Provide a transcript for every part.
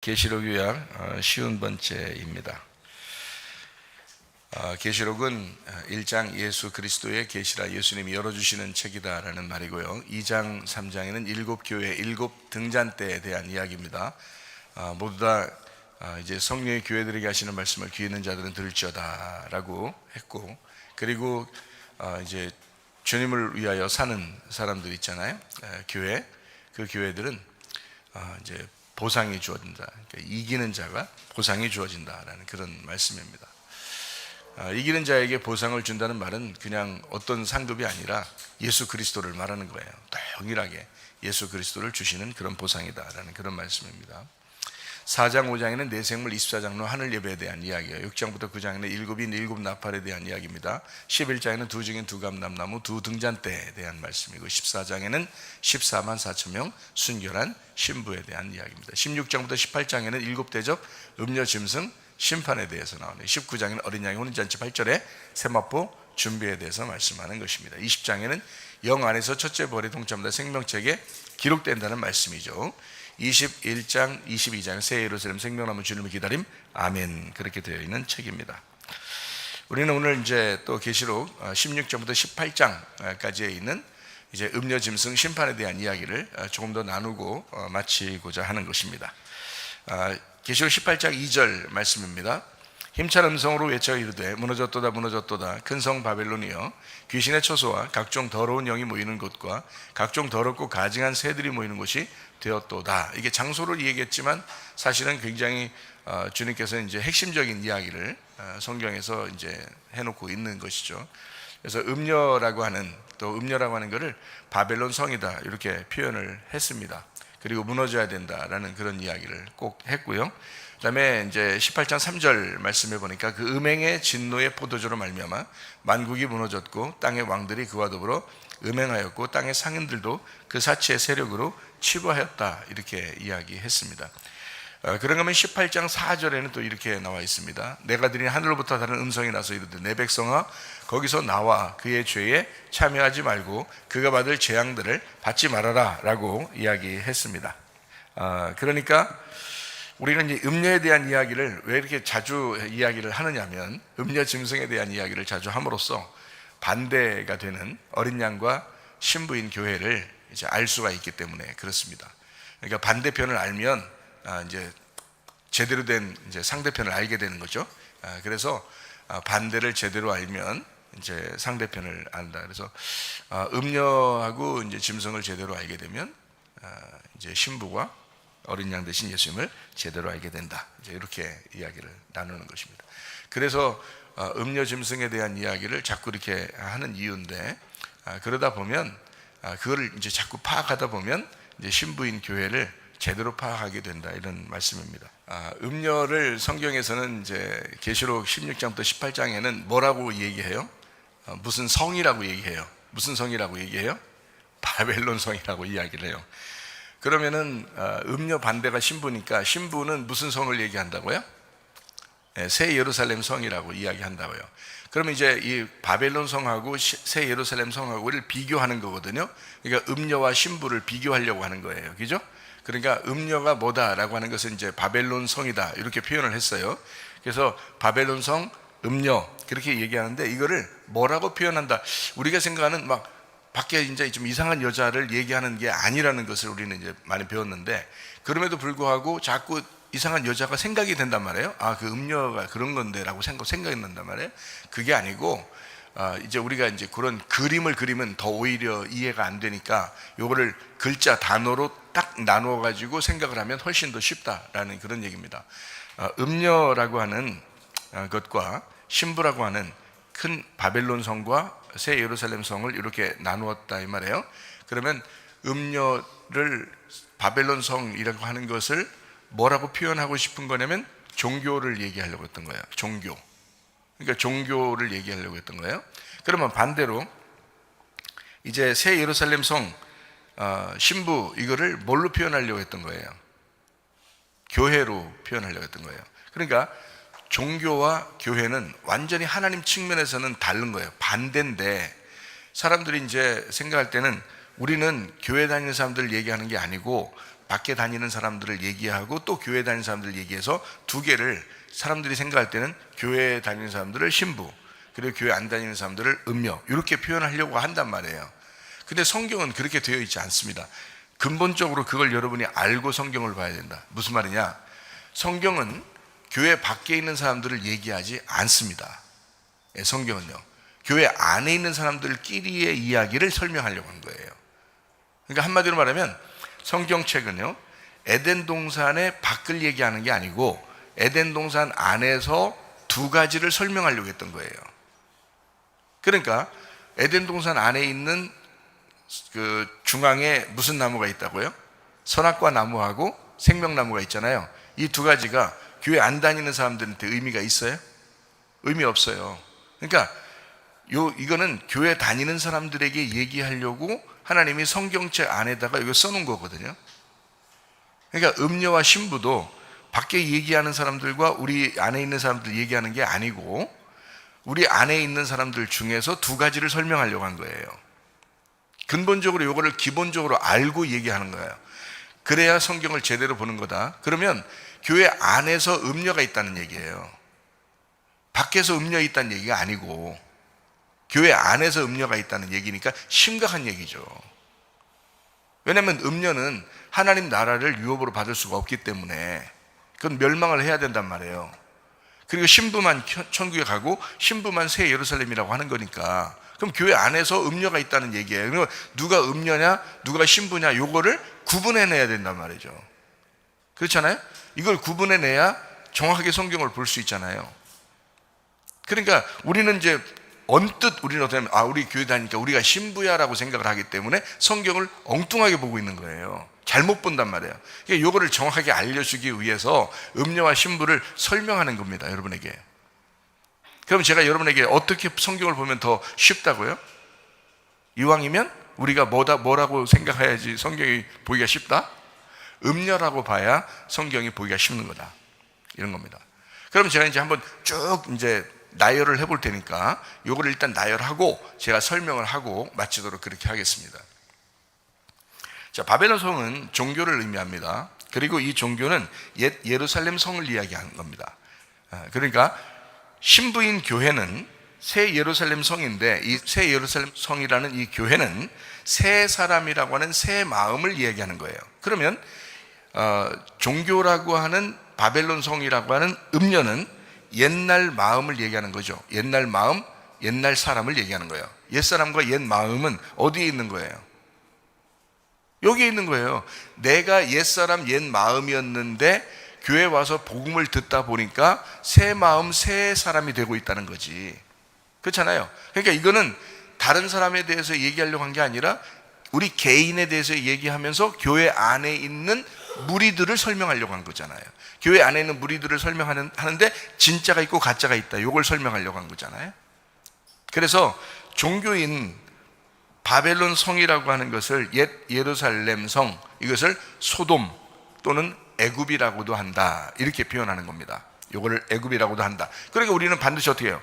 계시록 요약 쉬운 번째입니다. 계시록은 1장 예수 그리스도의 계시라, 예수님이 열어주시는 책이다라는 말이고요. 2장 3장에는 7교회 7등잔대에 대한 이야기입니다. 모두 다 이제 성령의 교회들에게 하시는 말씀을 귀 있는 자들은 들을지어다라고 했고, 그리고 이제 주님을 위하여 사는 사람들 있잖아요. 교회, 그 교회들은 이제 보상이 주어진다. 그러니까 이기는 자가 보상이 주어진다라는 그런 말씀입니다. 이기는 자에게 보상을 준다는 말은 그냥 어떤 상급이 아니라 예수 그리스도를 말하는 거예요. 동일하게 예수 그리스도를 주시는 그런 보상이다라는 그런 말씀입니다. 4장 5장에는 내 생물, 24장로 하늘 예배에 대한 이야기예요. 6장부터 9장에는 일곱인 일곱 나팔에 대한 이야기입니다. 11장에는 두 증인 두 감람나무 두 등잔대에 대한 말씀이고, 14장에는 14만 4천 명 순결한 신부에 대한 이야기입니다. 16장부터 18장에는 일곱 대접, 음료 짐승, 심판에 대해서 나오네요. 19장에는 어린 양의 혼인잔치 8절에 세마포 준비에 대해서 말씀하는 것입니다. 20장에는 영 안에서 첫째 벌에 동참자 생명책에 기록된다는 말씀이죠. 21장, 22장 새 예루살렘 생명나무 주님의 기다림, 아멘, 그렇게 되어 있는 책입니다. 우리는 오늘 이제 또 계시록 16장부터 18장까지에 있는 이제 음료 짐승 심판에 대한 이야기를 조금 더 나누고 마치고자 하는 것입니다. 계시록 18장 2절 말씀입니다. 힘찬 음성으로 외쳐 이르되 무너졌도다 무너졌도다 큰 성 바벨론이여, 귀신의 처소와 각종 더러운 영이 모이는 곳과 각종 더럽고 가증한 새들이 모이는 곳이 되었도다. 이게 장소를 얘기했지만 사실은 굉장히 주님께서 이제 핵심적인 이야기를 성경에서 이제 해놓고 있는 것이죠. 그래서 음녀라고 하는 것을 바벨론 성이다 이렇게 표현을 했습니다. 그리고 무너져야 된다라는 그런 이야기를 꼭 했고요. 그 다음에 이제 18장 3절 말씀해 보니까 그 음행의 진노의 포도주로 말미암아 만국이 무너졌고 땅의 왕들이 그와 더불어 음행하였고 땅의 상인들도 그 사치의 세력으로 치부하였다 이렇게 이야기했습니다. 그런가 하면 18장 4절에는 또 이렇게 나와 있습니다. 내가 들은 하늘로부터 다른 음성이 나서 이르되 내 백성아 거기서 나와 그의 죄에 참여하지 말고 그가 받을 재앙들을 받지 말아라 라고 이야기했습니다. 그러니까 우리는 이 음녀에 대한 이야기를 왜 이렇게 자주 이야기를 하느냐면, 음녀 짐승에 대한 이야기를 자주 함으로써 반대가 되는 어린 양과 신부인 교회를 이제 알 수가 있기 때문에 그렇습니다. 그러니까 반대편을 알면 이제 제대로 된 이제 상대편을 알게 되는 거죠. 그래서 반대를 제대로 알면 이제 상대편을 안다. 그래서 음녀하고 이제 짐승을 제대로 알게 되면 이제 신부가 어린 양 대신 예수님을 제대로 알게 된다. 이제 이렇게 이야기를 나누는 것입니다. 그래서 음녀 짐승에 대한 이야기를 자꾸 이렇게 하는 이유인데, 그러다 보면 그거를 이제 자꾸 파악하다 보면 이제 신부인 교회를 제대로 파악하게 된다 이런 말씀입니다. 음녀를 성경에서는 이제 계시록 16장부터 18장에는 뭐라고 얘기해요? 무슨 성이라고 얘기해요? 무슨 성이라고 얘기해요? 바벨론 성이라고 이야기를 해요. 그러면은 음녀 반대가 신부니까 신부는 무슨 성을 얘기한다고요? 새 예루살렘 성이라고 이야기한다고요. 그러면 이제 이 바벨론 성하고 새 예루살렘 성하고를 비교하는 거거든요. 그러니까 음녀와 신부를 비교하려고 하는 거예요. 그죠? 그러니까 음녀가 뭐다라고 하는 것은 이제 바벨론 성이다 이렇게 표현을 했어요. 그래서 바벨론 성, 음녀 그렇게 얘기하는데, 이거를 뭐라고 표현한다? 우리가 생각하는 막 밖에 이제 좀 이상한 여자를 얘기하는 게 아니라는 것을 우리는 이제 많이 배웠는데, 그럼에도 불구하고 자꾸 이상한 여자가 생각이 된단 말이에요. 그 음녀가 그런 건데라고 생각이 난단 말이에요. 그게 아니고 이제 우리가 이제 그런 그림을 그리면 더 오히려 이해가 안 되니까 요거를 글자 단어로 딱 나누어 가지고 생각을 하면 훨씬 더 쉽다라는 그런 얘기입니다. 음녀라고 하는 것과 신부라고 하는 큰 바벨론 성과 새 예루살렘 성을 이렇게 나누었다 이 말이에요. 그러면 음녀를 바벨론 성이라고 하는 것을 뭐라고 표현하고 싶은 거냐면 종교를 얘기하려고 했던 거예요. 종교. 그러니까 종교를 얘기하려고 했던 거예요. 그러면 반대로 이제 새 예루살렘 성 신부 이거를 뭘로 표현하려고 했던 거예요? 교회로 표현하려고 했던 거예요. 그러니까 종교와 교회는 완전히 하나님 측면에서는 다른 거예요. 반대인데, 사람들이 이제 생각할 때는 우리는 교회 다니는 사람들 얘기하는 게 아니고 밖에 다니는 사람들을 얘기하고 또 교회 다니는 사람들을 얘기해서 두 개를 사람들이 생각할 때는 교회 다니는 사람들을 신부, 그리고 교회 안 다니는 사람들을 음녀, 이렇게 표현하려고 한단 말이에요. 근데 성경은 그렇게 되어 있지 않습니다. 근본적으로 그걸 여러분이 알고 성경을 봐야 된다. 무슨 말이냐? 성경은 교회 밖에 있는 사람들을 얘기하지 않습니다. 성경은요, 교회 안에 있는 사람들끼리의 이야기를 설명하려고 하는 거예요. 그러니까 한마디로 말하면 성경책은요, 에덴 동산의 밖을 얘기하는 게 아니고 에덴 동산 안에서 두 가지를 설명하려고 했던 거예요. 그러니까 에덴 동산 안에 있는 그 중앙에 무슨 나무가 있다고요? 선악과 나무하고 생명나무가 있잖아요. 이 두 가지가 교회 안 다니는 사람들한테 의미가 있어요? 의미 없어요. 그러니까 이거는 교회 다니는 사람들에게 얘기하려고 하나님이 성경책 안에다가 이거 써놓은 거거든요. 그러니까 음녀와 신부도 밖에 얘기하는 사람들과 우리 안에 있는 사람들 얘기하는 게 아니고 우리 안에 있는 사람들 중에서 두 가지를 설명하려고 한 거예요. 근본적으로 이거를 기본적으로 알고 얘기하는 거예요. 그래야 성경을 제대로 보는 거다. 그러면 교회 안에서 음녀가 있다는 얘기예요. 밖에서 음녀 있다는 얘기가 아니고 교회 안에서 음녀가 있다는 얘기니까 심각한 얘기죠. 왜냐하면 음녀는 하나님 나라를 유업으로 받을 수가 없기 때문에 그건 멸망을 해야 된단 말이에요. 그리고 신부만 천국에 가고 신부만 새 예루살렘이라고 하는 거니까, 그럼 교회 안에서 음녀가 있다는 얘기예요. 그러면 누가 음녀냐 누가 신부냐 요거를 구분해내야 된단 말이죠. 그렇잖아요? 이걸 구분해내야 정확하게 성경을 볼 수 있잖아요. 그러니까 우리는 이제 언뜻 우리는 어떻게 하면 우리 교회 다니니까 우리가 신부야라고 생각을 하기 때문에 성경을 엉뚱하게 보고 있는 거예요. 잘못 본단 말이에요. 그러니까 이거를 정확하게 알려주기 위해서 음녀와 신부를 설명하는 겁니다, 여러분에게. 그럼 제가 여러분에게 어떻게 성경을 보면 더 쉽다고요? 이왕이면 우리가 뭐라고 생각해야지 성경이 보기가 쉽다? 음녀라고 봐야 성경이 보기가 쉽는 거다, 이런 겁니다. 그럼 제가 이제 한번 쭉 이제 나열을 해볼 테니까 요거를 일단 나열하고 제가 설명을 하고 마치도록 그렇게 하겠습니다. 자, 바벨론 성은 종교를 의미합니다. 그리고 이 종교는 옛 예루살렘 성을 이야기하는 겁니다. 그러니까 신부인 교회는 새 예루살렘 성인데, 이 새 예루살렘 성이라는 이 교회는 새 사람이라고 하는 새 마음을 이야기하는 거예요. 그러면 종교라고 하는 바벨론 성이라고 하는 음녀는 옛날 마음을 얘기하는 거죠. 옛날 마음, 옛날 사람을 얘기하는 거예요. 옛 사람과 옛 마음은 어디에 있는 거예요? 여기에 있는 거예요. 내가 옛 사람, 옛 마음이었는데 교회 와서 복음을 듣다 보니까 새 마음, 새 사람이 되고 있다는 거지. 그렇잖아요. 그러니까 이거는 다른 사람에 대해서 얘기하려고 한 게 아니라 우리 개인에 대해서 얘기하면서 교회 안에 있는 무리들을 설명하려고 한 거잖아요. 교회 안에 있는 무리들을 설명하는데 진짜가 있고 가짜가 있다, 이걸 설명하려고 한 거잖아요. 그래서 종교인 바벨론 성이라고 하는 것을 옛 예루살렘 성, 이것을 소돔 또는 애굽이라고도 한다, 이렇게 표현하는 겁니다. 이거를 애굽이라고도 한다. 그러니까 우리는 반드시 어떻게 해요?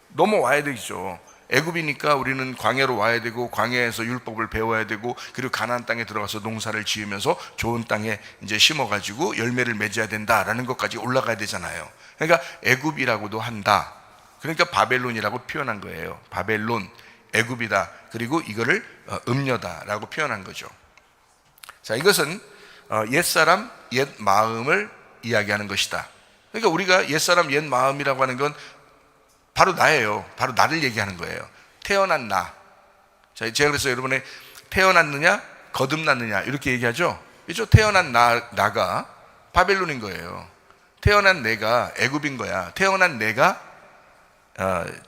넘어와야 되겠죠. 애굽이니까 우리는 광야로 와야 되고 광야에서 율법을 배워야 되고 그리고 가나안 땅에 들어가서 농사를 지으면서 좋은 땅에 이제 심어가지고 열매를 맺어야 된다라는 것까지 올라가야 되잖아요. 그러니까 애굽이라고도 한다. 그러니까 바벨론이라고 표현한 거예요. 바벨론, 애굽이다. 그리고 이거를 음녀다라고 표현한 거죠. 자, 이것은 옛사람, 옛 마음을 이야기하는 것이다. 그러니까 우리가 옛사람, 옛 마음이라고 하는 건 바로 나예요. 바로 나를 얘기하는 거예요. 태어난 나. 자, 제가 그래서 여러분의 태어났느냐, 거듭났느냐 이렇게 얘기하죠. 그렇죠? 태어난 나가 바벨론인 거예요. 태어난 내가 애굽인 거야. 태어난 내가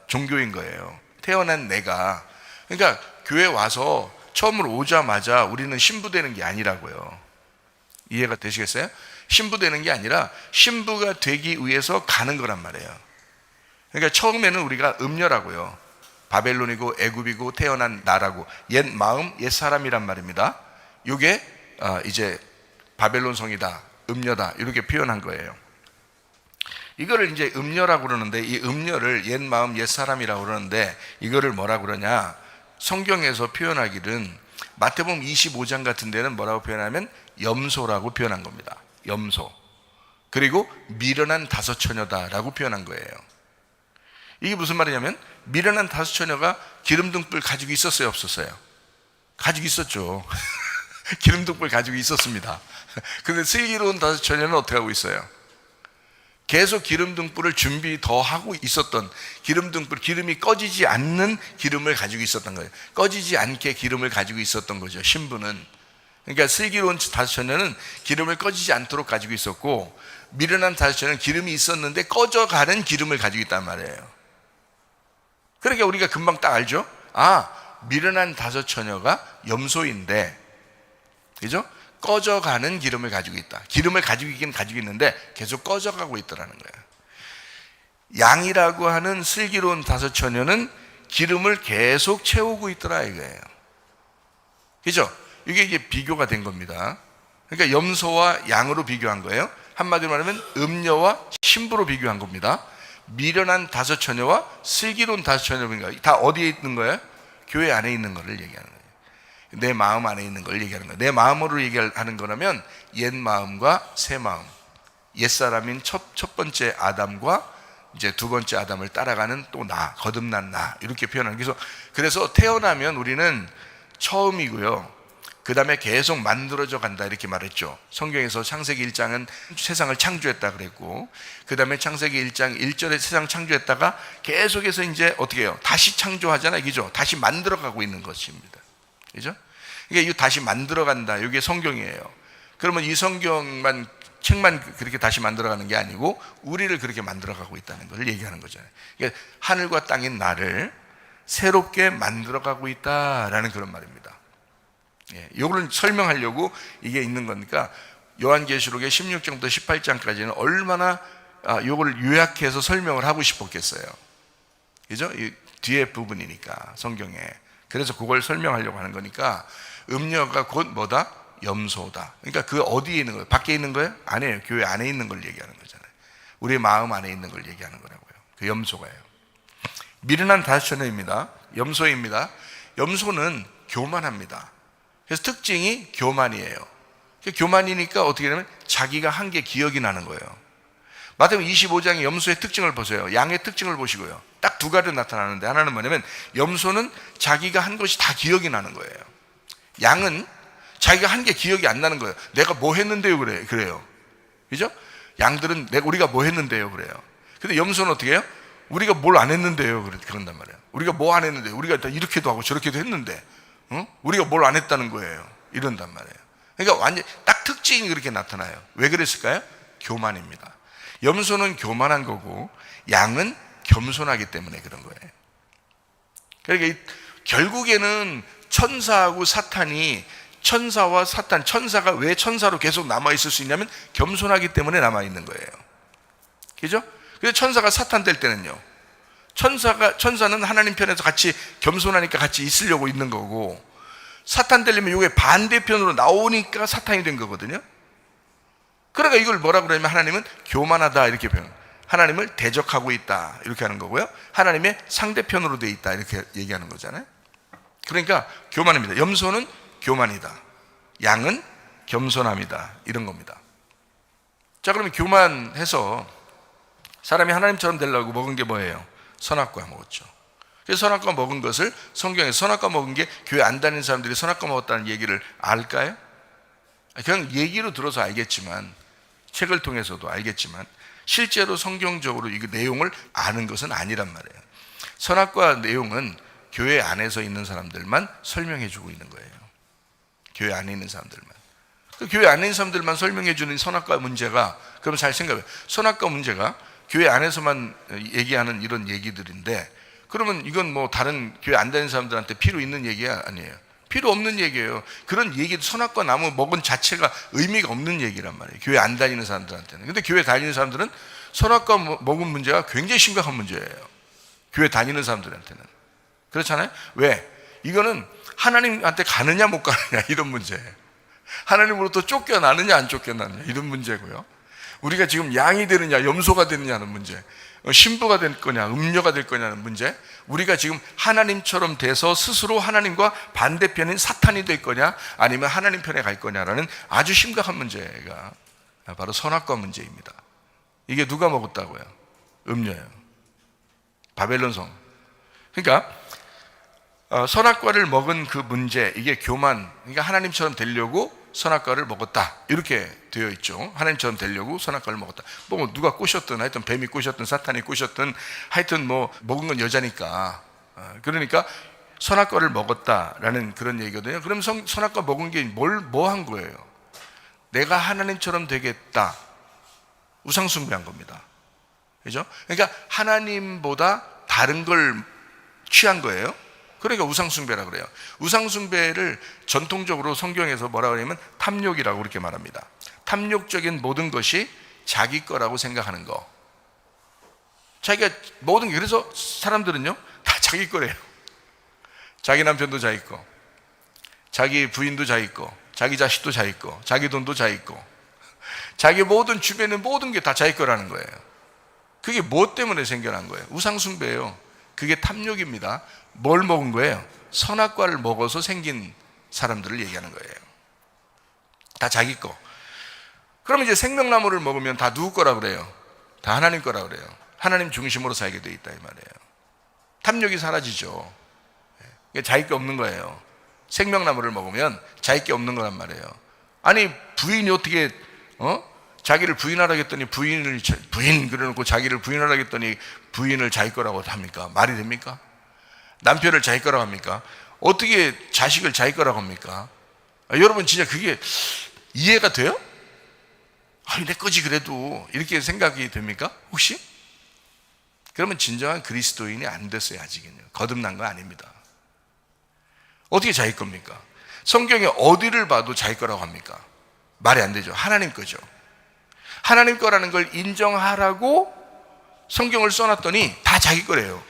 종교인 거예요. 태어난 내가. 그러니까 교회 와서 처음으로 오자마자 우리는 신부되는 게 아니라고요. 이해가 되시겠어요? 신부되는 게 아니라 신부가 되기 위해서 가는 거란 말이에요. 그러니까 처음에는 우리가 음녀라고요. 바벨론이고 애굽이고 태어난 나라고, 옛 마음, 옛 사람이란 말입니다. 이게 이제 바벨론 성이다, 음녀다, 이렇게 표현한 거예요. 이거를 이제 음녀라고 그러는데, 이 음녀를 옛 마음, 옛 사람이라고 그러는데 이거를 뭐라고 그러냐? 성경에서 표현하기는 마태복음 25장 같은 데는 뭐라고 표현하면 염소라고 표현한 겁니다. 염소. 그리고 미련한 다섯 처녀다라고 표현한 거예요. 이게 무슨 말이냐면 미련한 다섯 처녀가 기름등불 가지고 있었어요, 없었어요? 가지고 있었죠. 기름등불 가지고 있었습니다. 근데 슬기로운 다섯 처녀는 어떻게 하고 있어요? 계속 기름등불을 준비 더 하고 있었던, 기름등불, 기름이 꺼지지 않는 기름을 가지고 있었던 거예요. 꺼지지 않게 기름을 가지고 있었던 거죠, 신부는. 그러니까 슬기로운 다섯 처녀는 기름을 꺼지지 않도록 가지고 있었고, 미련한 다섯 처녀는 기름이 있었는데 꺼져가는 기름을 가지고 있단 말이에요. 그러니까 우리가 금방 딱 알죠? 아, 미련한 다섯 처녀가 염소인데, 그죠? 꺼져가는 기름을 가지고 있다. 기름을 가지고 있긴 가지고 있는데 계속 꺼져가고 있더라는 거예요. 양이라고 하는 슬기로운 다섯 처녀는 기름을 계속 채우고 있더라 이거예요. 그죠? 이게 이제 비교가 된 겁니다. 그러니까 염소와 양으로 비교한 거예요. 한마디로 말하면 음녀와 신부로 비교한 겁니다. 미련한 다섯 처녀와 슬기로운 다섯 처녀인가 다 어디에 있는 거예요? 교회 안에 있는 거를 얘기하는 거예요. 내 마음 안에 있는 걸 얘기하는 거예요. 내 마음으로 얘기하는 거라면 옛 마음과 새 마음, 옛사람인 첫 번째 아담과 이제 두 번째 아담을 따라가는 또 나, 거듭난 나 이렇게 표현하는 거예요. 그래서 태어나면 우리는 처음이고요, 그 다음에 계속 만들어져 간다 이렇게 말했죠. 성경에서 창세기 1장은 세상을 창조했다 그랬고, 그 다음에 창세기 1장 1절에 세상 창조했다가 계속해서 이제 어떻게 해요? 다시 창조하잖아요, 그죠? 다시 만들어가고 있는 것입니다, 그죠? 이게 다시 만들어간다, 이게 성경이에요. 그러면 이 성경만, 책만 그렇게 다시 만들어가는 게 아니고 우리를 그렇게 만들어가고 있다는 걸 얘기하는 거잖아요. 그러니까 하늘과 땅인 나를 새롭게 만들어가고 있다라는 그런 말입니다. 이걸 설명하려고 이게 있는 거니까 요한계시록의 16장부터 18장까지는 얼마나 이걸 요약해서 설명을 하고 싶었겠어요, 그죠? 이 뒤에 부분이니까 성경에. 그래서 그걸 설명하려고 하는 거니까 음녀가 곧 뭐다? 염소다. 그러니까 그 어디에 있는 거예요? 밖에 있는 거예요? 아니에요. 교회 안에 있는 걸 얘기하는 거잖아요. 우리의 마음 안에 있는 걸 얘기하는 거라고요. 그 염소가요. 미련한 다섯 처녀입니다. 염소입니다. 염소는 교만합니다. 그래서 특징이 교만이에요. 교만이니까 어떻게 되냐면 자기가 한 게 기억이 나는 거예요. 마태복음 25장의 염소의 특징을 보세요. 양의 특징을 보시고요. 딱 두 가지 나타나는데, 하나는 뭐냐면 염소는 자기가 한 것이 다 기억이 나는 거예요. 양은 자기가 한 게 기억이 안 나는 거예요. 내가 뭐 했는데요 그래요. 그죠? 양들은 우리가 뭐 했는데요 그래요. 근데 염소는 어떻게 해요? 우리가 뭘 안 했는데요 그런단 말이에요. 우리가 뭐 안 했는데, 우리가 이렇게도 하고 저렇게도 했는데, 우리가 뭘 안 했다는 거예요, 이런단 말이에요. 그러니까 완전 딱 특징이 그렇게 나타나요. 왜 그랬을까요? 교만입니다. 염소는 교만한 거고 양은 겸손하기 때문에 그런 거예요. 그러니까 결국에는 천사하고 사탄이, 천사와 사탄, 천사가 왜 천사로 계속 남아있을 수 있냐면 겸손하기 때문에 남아있는 거예요, 그죠? 그래서 천사가 사탄 될 때는요, 천사는 하나님 편에서 같이 겸손하니까 같이 있으려고 있는 거고, 사탄 되려면 이게 반대편으로 나오니까 사탄이 된 거거든요. 그러니까 이걸 뭐라고 그러냐면 하나님은 교만하다 이렇게 표현해요. 하나님을 대적하고 있다 이렇게 하는 거고요, 하나님의 상대편으로 돼 있다 이렇게 얘기하는 거잖아요. 그러니까 교만입니다. 염소는 교만이다, 양은 겸손함이다, 이런 겁니다. 자, 그러면 교만해서 사람이 하나님처럼 되려고 먹은 게 뭐예요? 선악과 먹었죠. 그래서 선악과 먹은 것을 성경에서 선악과 먹은 게 교회 안 다니는 사람들이 선악과 먹었다는 얘기를 알까요? 그냥 얘기로 들어서 알겠지만, 책을 통해서도 알겠지만 실제로 성경적으로 이 내용을 아는 것은 아니란 말이에요. 선악과 내용은 교회 안에서 있는 사람들만 설명해 주고 있는 거예요. 교회 안에 있는 사람들만. 그 교회 안에 있는 사람들만 설명해 주는 선악과 문제가, 그럼 잘 생각해요. 선악과 문제가 교회 안에서만 얘기하는 이런 얘기들인데, 그러면 이건 뭐 다른 교회 안 다니는 사람들한테 필요 있는 얘기야? 아니에요. 필요 없는 얘기예요. 그런 얘기, 선악과 나무 먹은 자체가 의미가 없는 얘기란 말이에요, 교회 안 다니는 사람들한테는. 근데 교회 다니는 사람들은 선악과 먹은 문제가 굉장히 심각한 문제예요, 교회 다니는 사람들한테는. 그렇잖아요? 왜? 이거는 하나님한테 가느냐 못 가느냐 이런 문제예요. 하나님으로부터 쫓겨나느냐 안 쫓겨나느냐 이런 문제고요. 우리가 지금 양이 되느냐 염소가 되느냐는 문제, 신부가 될 거냐 음녀가 될 거냐는 문제, 우리가 지금 하나님처럼 돼서 스스로 하나님과 반대편인 사탄이 될 거냐 아니면 하나님 편에 갈 거냐라는 아주 심각한 문제가 바로 선악과 문제입니다. 이게 누가 먹었다고요? 음녀예요. 바벨론 성. 그러니까 선악과를 먹은 그 문제, 이게 교만, 그러니까 하나님처럼 되려고 선악과를 먹었다 이렇게 되어 있죠. 하나님처럼 되려고 선악과를 먹었다. 뭐 누가 꼬셨든 하여튼 뱀이 꼬셨든 사탄이 꼬셨든 하여튼 뭐 먹은 건 여자니까, 그러니까 선악과를 먹었다라는 그런 얘기거든요. 그럼 선악과 먹은 게 뭐 한 거예요? 내가 하나님처럼 되겠다, 우상 숭배한 겁니다. 그죠? 그러니까 하나님보다 다른 걸 취한 거예요. 그러니까 우상숭배라고 그래요. 우상숭배를 전통적으로 성경에서 뭐라고 하냐면 탐욕이라고 그렇게 말합니다. 탐욕적인 모든 것이 자기 거라고 생각하는 거. 자기가 모든 게, 그래서 사람들은요 다 자기 거래요. 자기 남편도 자기 거, 자기 부인도 자기 거, 자기 자식도 자기 거, 자기 돈도 자기 거, 자기 모든 주변의 모든 게 다 자기 거라는 거예요. 그게 뭐 때문에 생겨난 거예요? 우상숭배예요. 그게 탐욕입니다. 뭘 먹은 거예요? 선악과를 먹어서 생긴 사람들을 얘기하는 거예요. 다 자기 거. 그럼 이제 생명나무를 먹으면 다 누구 거라 그래요? 다 하나님 거라 그래요. 하나님 중심으로 살게 돼 있다 이 말이에요. 탐욕이 사라지죠. 자기 게 없는 거예요. 생명나무를 먹으면 자기 게 없는 거란 말이에요. 아니 부인이 어떻게 자기를 부인하라 했더니 부인 그래놓고 자기를 부인하라 했더니 부인을 자기 거라고 합니까? 말이 됩니까? 남편을 자기 거라고 합니까? 어떻게 자식을 자기 거라고 합니까? 여러분 진짜 그게 이해가 돼요? 아니 내 거지 그래도, 이렇게 생각이 됩니까? 혹시? 그러면 진정한 그리스도인이 안 됐어요. 아직은요. 거듭난 거 아닙니다. 어떻게 자기 겁니까? 성경에 어디를 봐도 자기 거라고 합니까? 말이 안 되죠. 하나님 거죠. 하나님 거라는 걸 인정하라고 성경을 써놨더니 다 자기 거래요.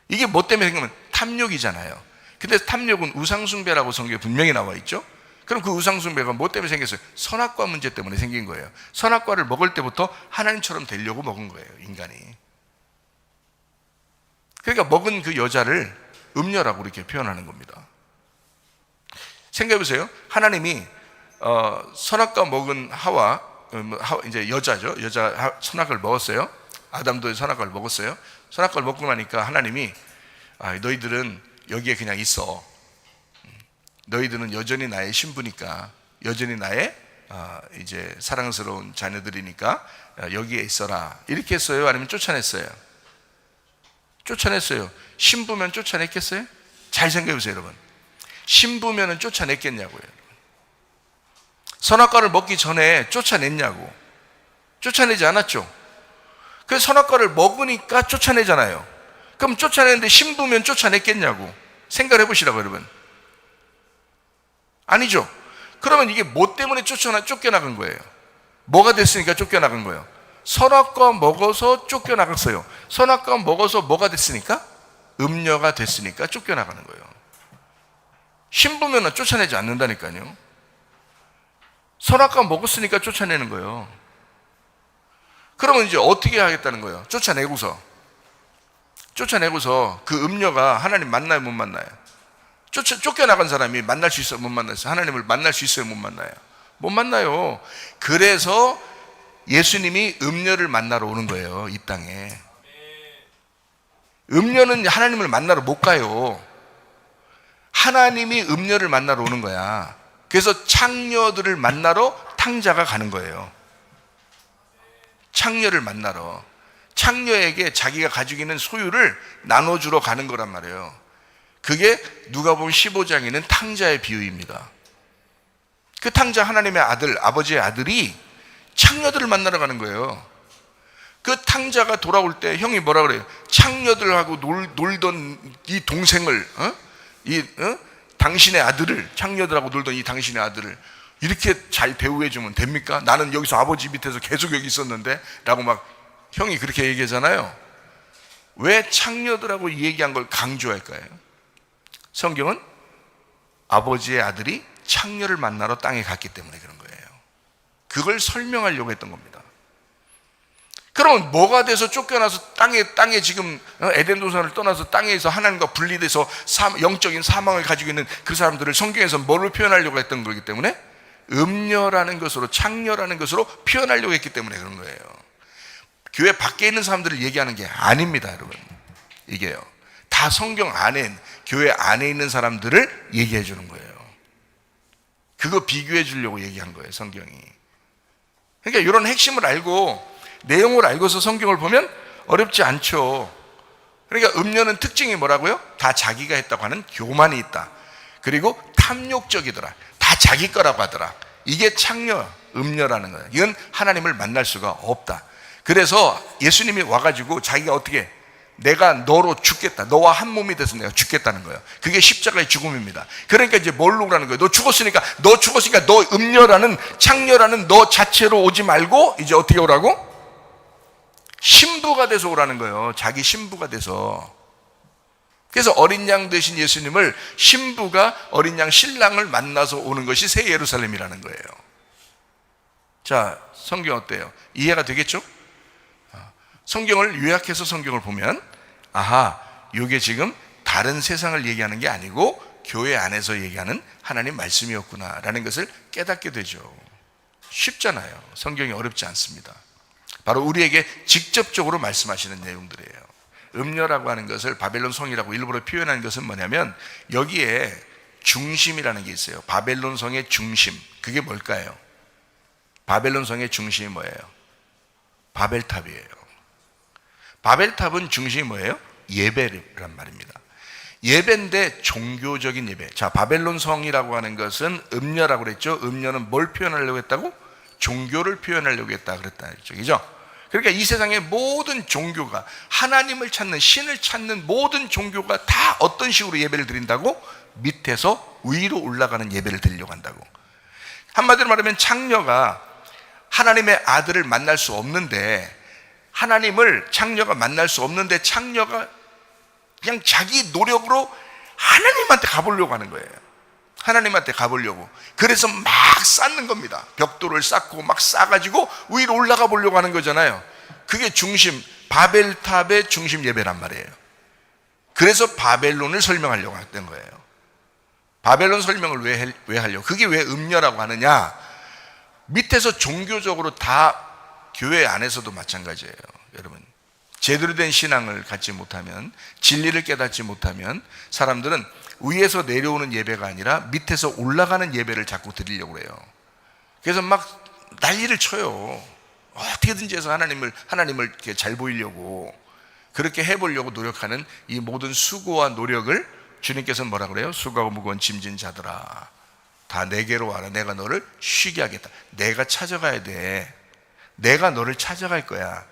이게 뭐 때문에 생기면 탐욕이잖아요. 근데 탐욕은 우상숭배라고 성경에 분명히 나와 있죠. 그럼 그 우상숭배가 뭐 때문에 생겼어요? 선악과 문제 때문에 생긴 거예요. 선악과를 먹을 때부터 하나님처럼 되려고 먹은 거예요, 인간이. 그러니까 먹은 그 여자를 음녀라고 이렇게 표현하는 겁니다. 생각해 보세요. 하나님이 선악과 먹은 하와, 이제 여자죠. 여자 선악과를 먹었어요. 아담도 선악과를 먹었어요. 선악과를 먹고 나니까 하나님이 너희들은 여기에 그냥 있어. 너희들은 여전히 나의 신부니까, 여전히 나의 이제 사랑스러운 자녀들이니까 여기에 있어라. 이렇게 했어요? 아니면 쫓아냈어요? 쫓아냈어요. 신부면 쫓아냈겠어요? 잘 생각해 보세요, 여러분. 신부면은 쫓아냈겠냐고요. 선악과를 먹기 전에 쫓아냈냐고. 쫓아내지 않았죠. 그래서 선악과를 먹으니까 쫓아내잖아요. 그럼 쫓아내는데 신부면 쫓아냈겠냐고. 생각해 보시라고, 여러분. 아니죠. 그러면 이게 뭐 때문에 쫓겨나간 거예요? 뭐가 됐으니까 쫓겨나간 거예요? 선악과 먹어서 쫓겨나갔어요. 선악과 먹어서 뭐가 됐으니까? 음녀가 됐으니까 쫓겨나가는 거예요. 신부면 쫓아내지 않는다니까요. 선악과 먹었으니까 쫓아내는 거예요. 그러면 이제 어떻게 하겠다는 거예요? 쫓아내고서 그 음녀가 하나님 만나요, 못 만나요? 쫓겨나간 사람이 만날 수 있어요, 못 만나요? 하나님을 만날 수 있어요, 못 만나요? 못 만나요. 그래서 예수님이 음녀를 만나러 오는 거예요, 이 땅에. 음녀는 하나님을 만나러 못 가요. 하나님이 음녀를 만나러 오는 거야. 그래서 창녀들을 만나러 탕자가 가는 거예요. 창녀를 만나러. 창녀에게 자기가 가지고 있는 소유를 나눠주러 가는 거란 말이에요. 그게 누가복음 15장에 있는 탕자의 비유입니다. 그 탕자, 하나님의 아들, 아버지의 아들이 창녀들을 만나러 가는 거예요. 그 탕자가 돌아올 때 형이 뭐라 그래요? 창녀들하고 놀던 이 동생을, 당신의 아들을, 창녀들하고 놀던 이 당신의 아들을 이렇게 잘 대우해 주면 됩니까? 나는 여기서 아버지 밑에서 계속 여기 있었는데 라고 막 형이 그렇게 얘기하잖아요. 왜 창녀들하고 이 얘기한 걸 강조할까요? 성경은 아버지의 아들이 창녀를 만나러 땅에 갔기 때문에 그런 거예요. 그걸 설명하려고 했던 겁니다. 그러면 뭐가 돼서 쫓겨나서 땅에 지금 에덴 동산을 떠나서 땅에서 하나님과 분리돼서 영적인 사망을 가지고 있는 그 사람들을 성경에서 뭐로 표현하려고 했던 거기 때문에 음녀라는 것으로, 창녀라는 것으로 표현하려고 했기 때문에 그런 거예요. 교회 밖에 있는 사람들을 얘기하는 게 아닙니다, 여러분. 이게요, 다 성경 안에, 교회 안에 있는 사람들을 얘기해 주는 거예요. 그거 비교해 주려고 얘기한 거예요, 성경이. 그러니까 이런 핵심을 알고 내용을 알고서 성경을 보면 어렵지 않죠. 그러니까 음녀는 특징이 뭐라고요? 다 자기가 했다고 하는 교만이 있다. 그리고 탐욕적이더라. 다 자기 거라고 하더라. 이게 창녀, 음녀라는 거예요. 이건 하나님을 만날 수가 없다. 그래서 예수님이 와가지고 자기가 어떻게, 내가 너로 죽겠다, 너와 한 몸이 돼서 내가 죽겠다는 거예요. 그게 십자가의 죽음입니다. 그러니까 이제 뭘로 오라는 거예요? 너 죽었으니까 너 음녀라는, 창녀라는 너 자체로 오지 말고 이제 어떻게 오라고? 신부가 돼서 오라는 거예요. 자기 신부가 돼서. 그래서 어린 양 되신 예수님을, 신부가 어린 양 신랑을 만나서 오는 것이 새 예루살렘이라는 거예요. 자, 성경 어때요? 이해가 되겠죠? 성경을 요약해서 성경을 보면, 아하, 이게 지금 다른 세상을 얘기하는 게 아니고 교회 안에서 얘기하는 하나님 말씀이었구나 라는 것을 깨닫게 되죠. 쉽잖아요. 성경이 어렵지 않습니다. 바로 우리에게 직접적으로 말씀하시는 내용들이에요. 음녀라고 하는 것을 바벨론 성이라고 일부러 표현하는 것은 뭐냐면, 여기에 중심이라는 게 있어요. 바벨론 성의 중심, 그게 뭘까요? 바벨론 성의 중심이 뭐예요? 바벨탑이에요. 바벨탑은 중심이 뭐예요? 예배란 말입니다. 예배인데 종교적인 예배. 자, 바벨론 성이라고 하는 것은 음녀라고 그랬죠. 음녀는 뭘 표현하려고 했다고? 종교를 표현하려고 했다 그랬다 그랬죠. 그죠? 그러니까 이 세상의 모든 종교가, 하나님을 찾는, 신을 찾는 모든 종교가 다 어떤 식으로 예배를 드린다고? 밑에서 위로 올라가는 예배를 드리려고 한다고. 한마디로 말하면 창녀가 하나님의 아들을 만날 수 없는데, 창녀가 만날 수 없는데 창녀가 그냥 자기 노력으로 하나님한테 가보려고 하는 거예요. 하나님한테 가보려고. 그래서 막 쌓는 겁니다. 벽돌을 쌓고 막 쌓아가지고 위로 올라가 보려고 하는 거잖아요. 그게 중심, 바벨탑의 중심 예배란 말이에요. 그래서 바벨론을 설명하려고 했던 거예요. 바벨론 설명을 왜 하려고? 그게 왜 음녀라고 하느냐? 밑에서 종교적으로 다, 교회 안에서도 마찬가지예요. 여러분, 제대로 된 신앙을 갖지 못하면, 진리를 깨닫지 못하면 사람들은 위에서 내려오는 예배가 아니라 밑에서 올라가는 예배를 자꾸 드리려고 해요. 그래서 막 난리를 쳐요. 어떻게든지 해서 하나님을 이렇게 잘 보이려고, 그렇게 해보려고 노력하는 이 모든 수고와 노력을 주님께서는 뭐라 그래요? 수고하고 무거운 짐진 자들아, 다 내게로 와라. 내가 너를 쉬게 하겠다. 내가 찾아가야 돼. 내가 너를 찾아갈 거야.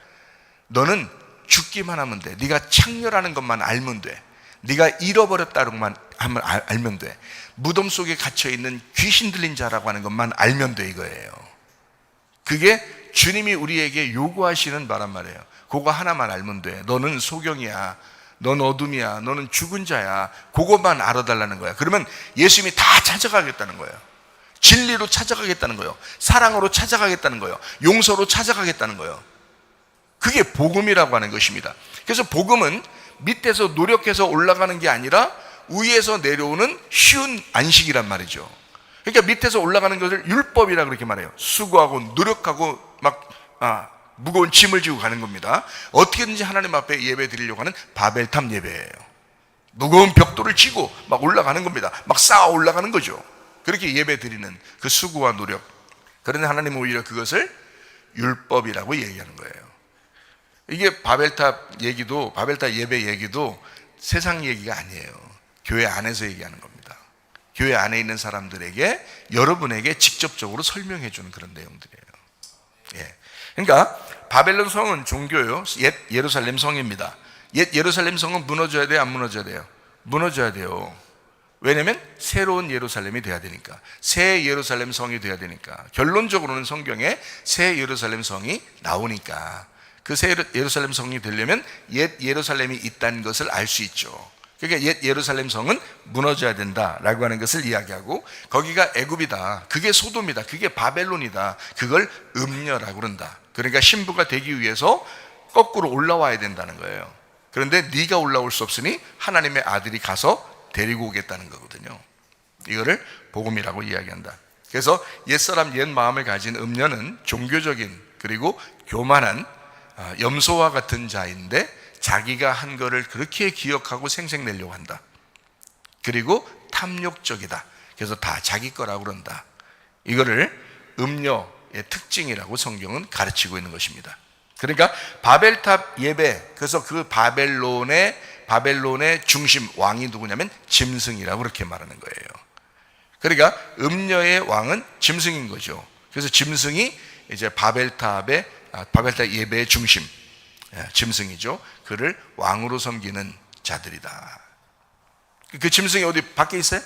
너는 죽기만 하면 돼. 네가 창녀라는 것만 알면 돼. 네가 잃어버렸다는 것만 알면 돼. 무덤 속에 갇혀있는 귀신 들린 자라고 하는 것만 알면 돼, 이거예요. 그게 주님이 우리에게 요구하시는 바란 말이에요. 그거 하나만 알면 돼. 너는 소경이야, 넌 어둠이야, 너는 죽은 자야. 그것만 알아달라는 거야. 그러면 예수님이 다 찾아가겠다는 거예요. 진리로 찾아가겠다는 거예요. 사랑으로 찾아가겠다는 거예요. 용서로 찾아가겠다는 거예요. 그게 복음이라고 하는 것입니다. 그래서 복음은 밑에서 노력해서 올라가는 게 아니라 위에서 내려오는 쉬운 안식이란 말이죠. 그러니까 밑에서 올라가는 것을 율법이라고 그렇게 말해요. 수고하고 노력하고 막 무거운 짐을 지고 가는 겁니다. 어떻게든지 하나님 앞에 예배 드리려고 하는 바벨탑 예배예요. 무거운 벽돌을 지고 막 올라가는 겁니다. 막 쌓아 올라가는 거죠. 그렇게 예배 드리는 그 수고와 노력. 그런데 하나님은 오히려 그것을 율법이라고 얘기하는 거예요. 이게 바벨탑 예배 얘기도 세상 얘기가 아니에요. 교회 안에서 얘기하는 겁니다. 교회 안에 있는 사람들에게, 여러분에게 직접적으로 설명해 주는 그런 내용들이에요. 예. 그러니까 바벨론 성은 종교요, 옛 예루살렘 성입니다. 옛 예루살렘 성은 무너져야 돼요, 안 무너져야 돼요? 무너져야 돼요. 왜냐하면 새로운 예루살렘이 돼야 되니까, 새 예루살렘 성이 돼야 되니까. 결론적으로는 성경에 새 예루살렘 성이 나오니까, 그 새 예루살렘 성이 되려면 옛 예루살렘이 있다는 것을 알 수 있죠. 그러니까 옛 예루살렘 성은 무너져야 된다라고 하는 것을 이야기하고, 거기가 애굽이다, 그게 소돔이다, 그게 바벨론이다, 그걸 음녀라고 그런다. 그러니까 신부가 되기 위해서 거꾸로 올라와야 된다는 거예요. 그런데 네가 올라올 수 없으니 하나님의 아들이 가서 데리고 오겠다는 거거든요. 이거를 복음이라고 이야기한다. 그래서 옛사람 옛 마음을 가진 음녀는 종교적인 그리고 교만한 염소와 같은 자인데, 자기가 한 거를 그렇게 기억하고 생색내려고 한다. 그리고 탐욕적이다. 그래서 다 자기 거라고 그런다. 이거를 음녀의 특징이라고 성경은 가르치고 있는 것입니다. 그러니까 바벨탑 예배, 그래서 그 바벨론의 중심 왕이 누구냐면 짐승이라고 그렇게 말하는 거예요. 그러니까 음녀의 왕은 짐승인 거죠. 그래서 짐승이 이제 바벨탑 예배의 중심, 짐승이죠. 그를 왕으로 섬기는 자들이다. 그 짐승이 어디 밖에 있어요?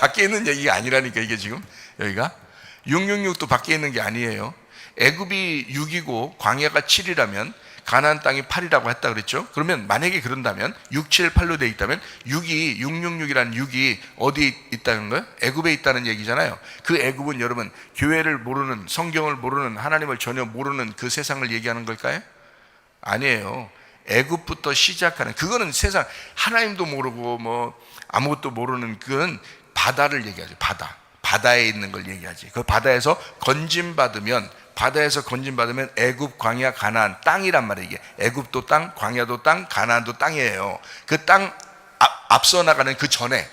밖에 있는 얘기가 아니라니까. 이게 지금 여기가 666도 밖에 있는 게 아니에요. 애굽이 6이고 광야가 7이라면 가나안 땅이 8이라고 했다 그랬죠. 그러면 만약에 그런다면 6, 7, 8로 되어 있다면 666이라는 6이 어디 있다는 거예요? 애굽에 있다는 얘기잖아요. 그 애굽은 여러분 교회를 모르는, 성경을 모르는, 하나님을 전혀 모르는 그 세상을 얘기하는 걸까요? 아니에요. 애굽부터 시작하는, 그거는 세상 하나님도 모르고 뭐 아무것도 모르는, 그건 바다를 얘기하죠. 바다에 있는 걸 얘기하지. 그 바다에서 건짐받으면 애굽, 광야, 가나안 땅이란 말이에요. 이게 애굽도 땅, 광야도 땅, 가나안도 땅이에요. 그 땅 앞서 나가는 그 전에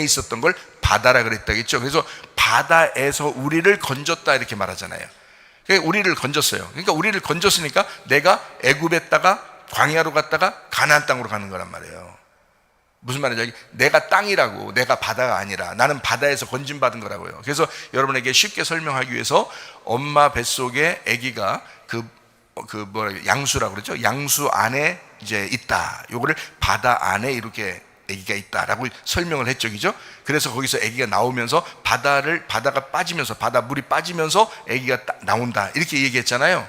있었던 걸 바다라 그랬다겠죠. 그래서 바다에서 우리를 건졌다 이렇게 말하잖아요. 그러니까 우리를 건졌어요. 그러니까 우리를 건졌으니까 내가 애굽에다가 광야로 갔다가 가나안 땅으로 가는 거란 말이에요. 무슨 말이죠? 내가 땅이라고, 내가 바다가 아니라 나는 바다에서 건짐받은 거라고요. 그래서 여러분에게 쉽게 설명하기 위해서 엄마 뱃속에 아기가 양수라고 그러죠. 양수 안에 이제 있다. 요거를 바다 안에 이렇게 아기가 있다라고 설명을 했죠. 그죠? 그래서 거기서 아기가 나오면서 바다가 빠지면서, 바다 물이 빠지면서 아기가 나온다. 이렇게 얘기했잖아요.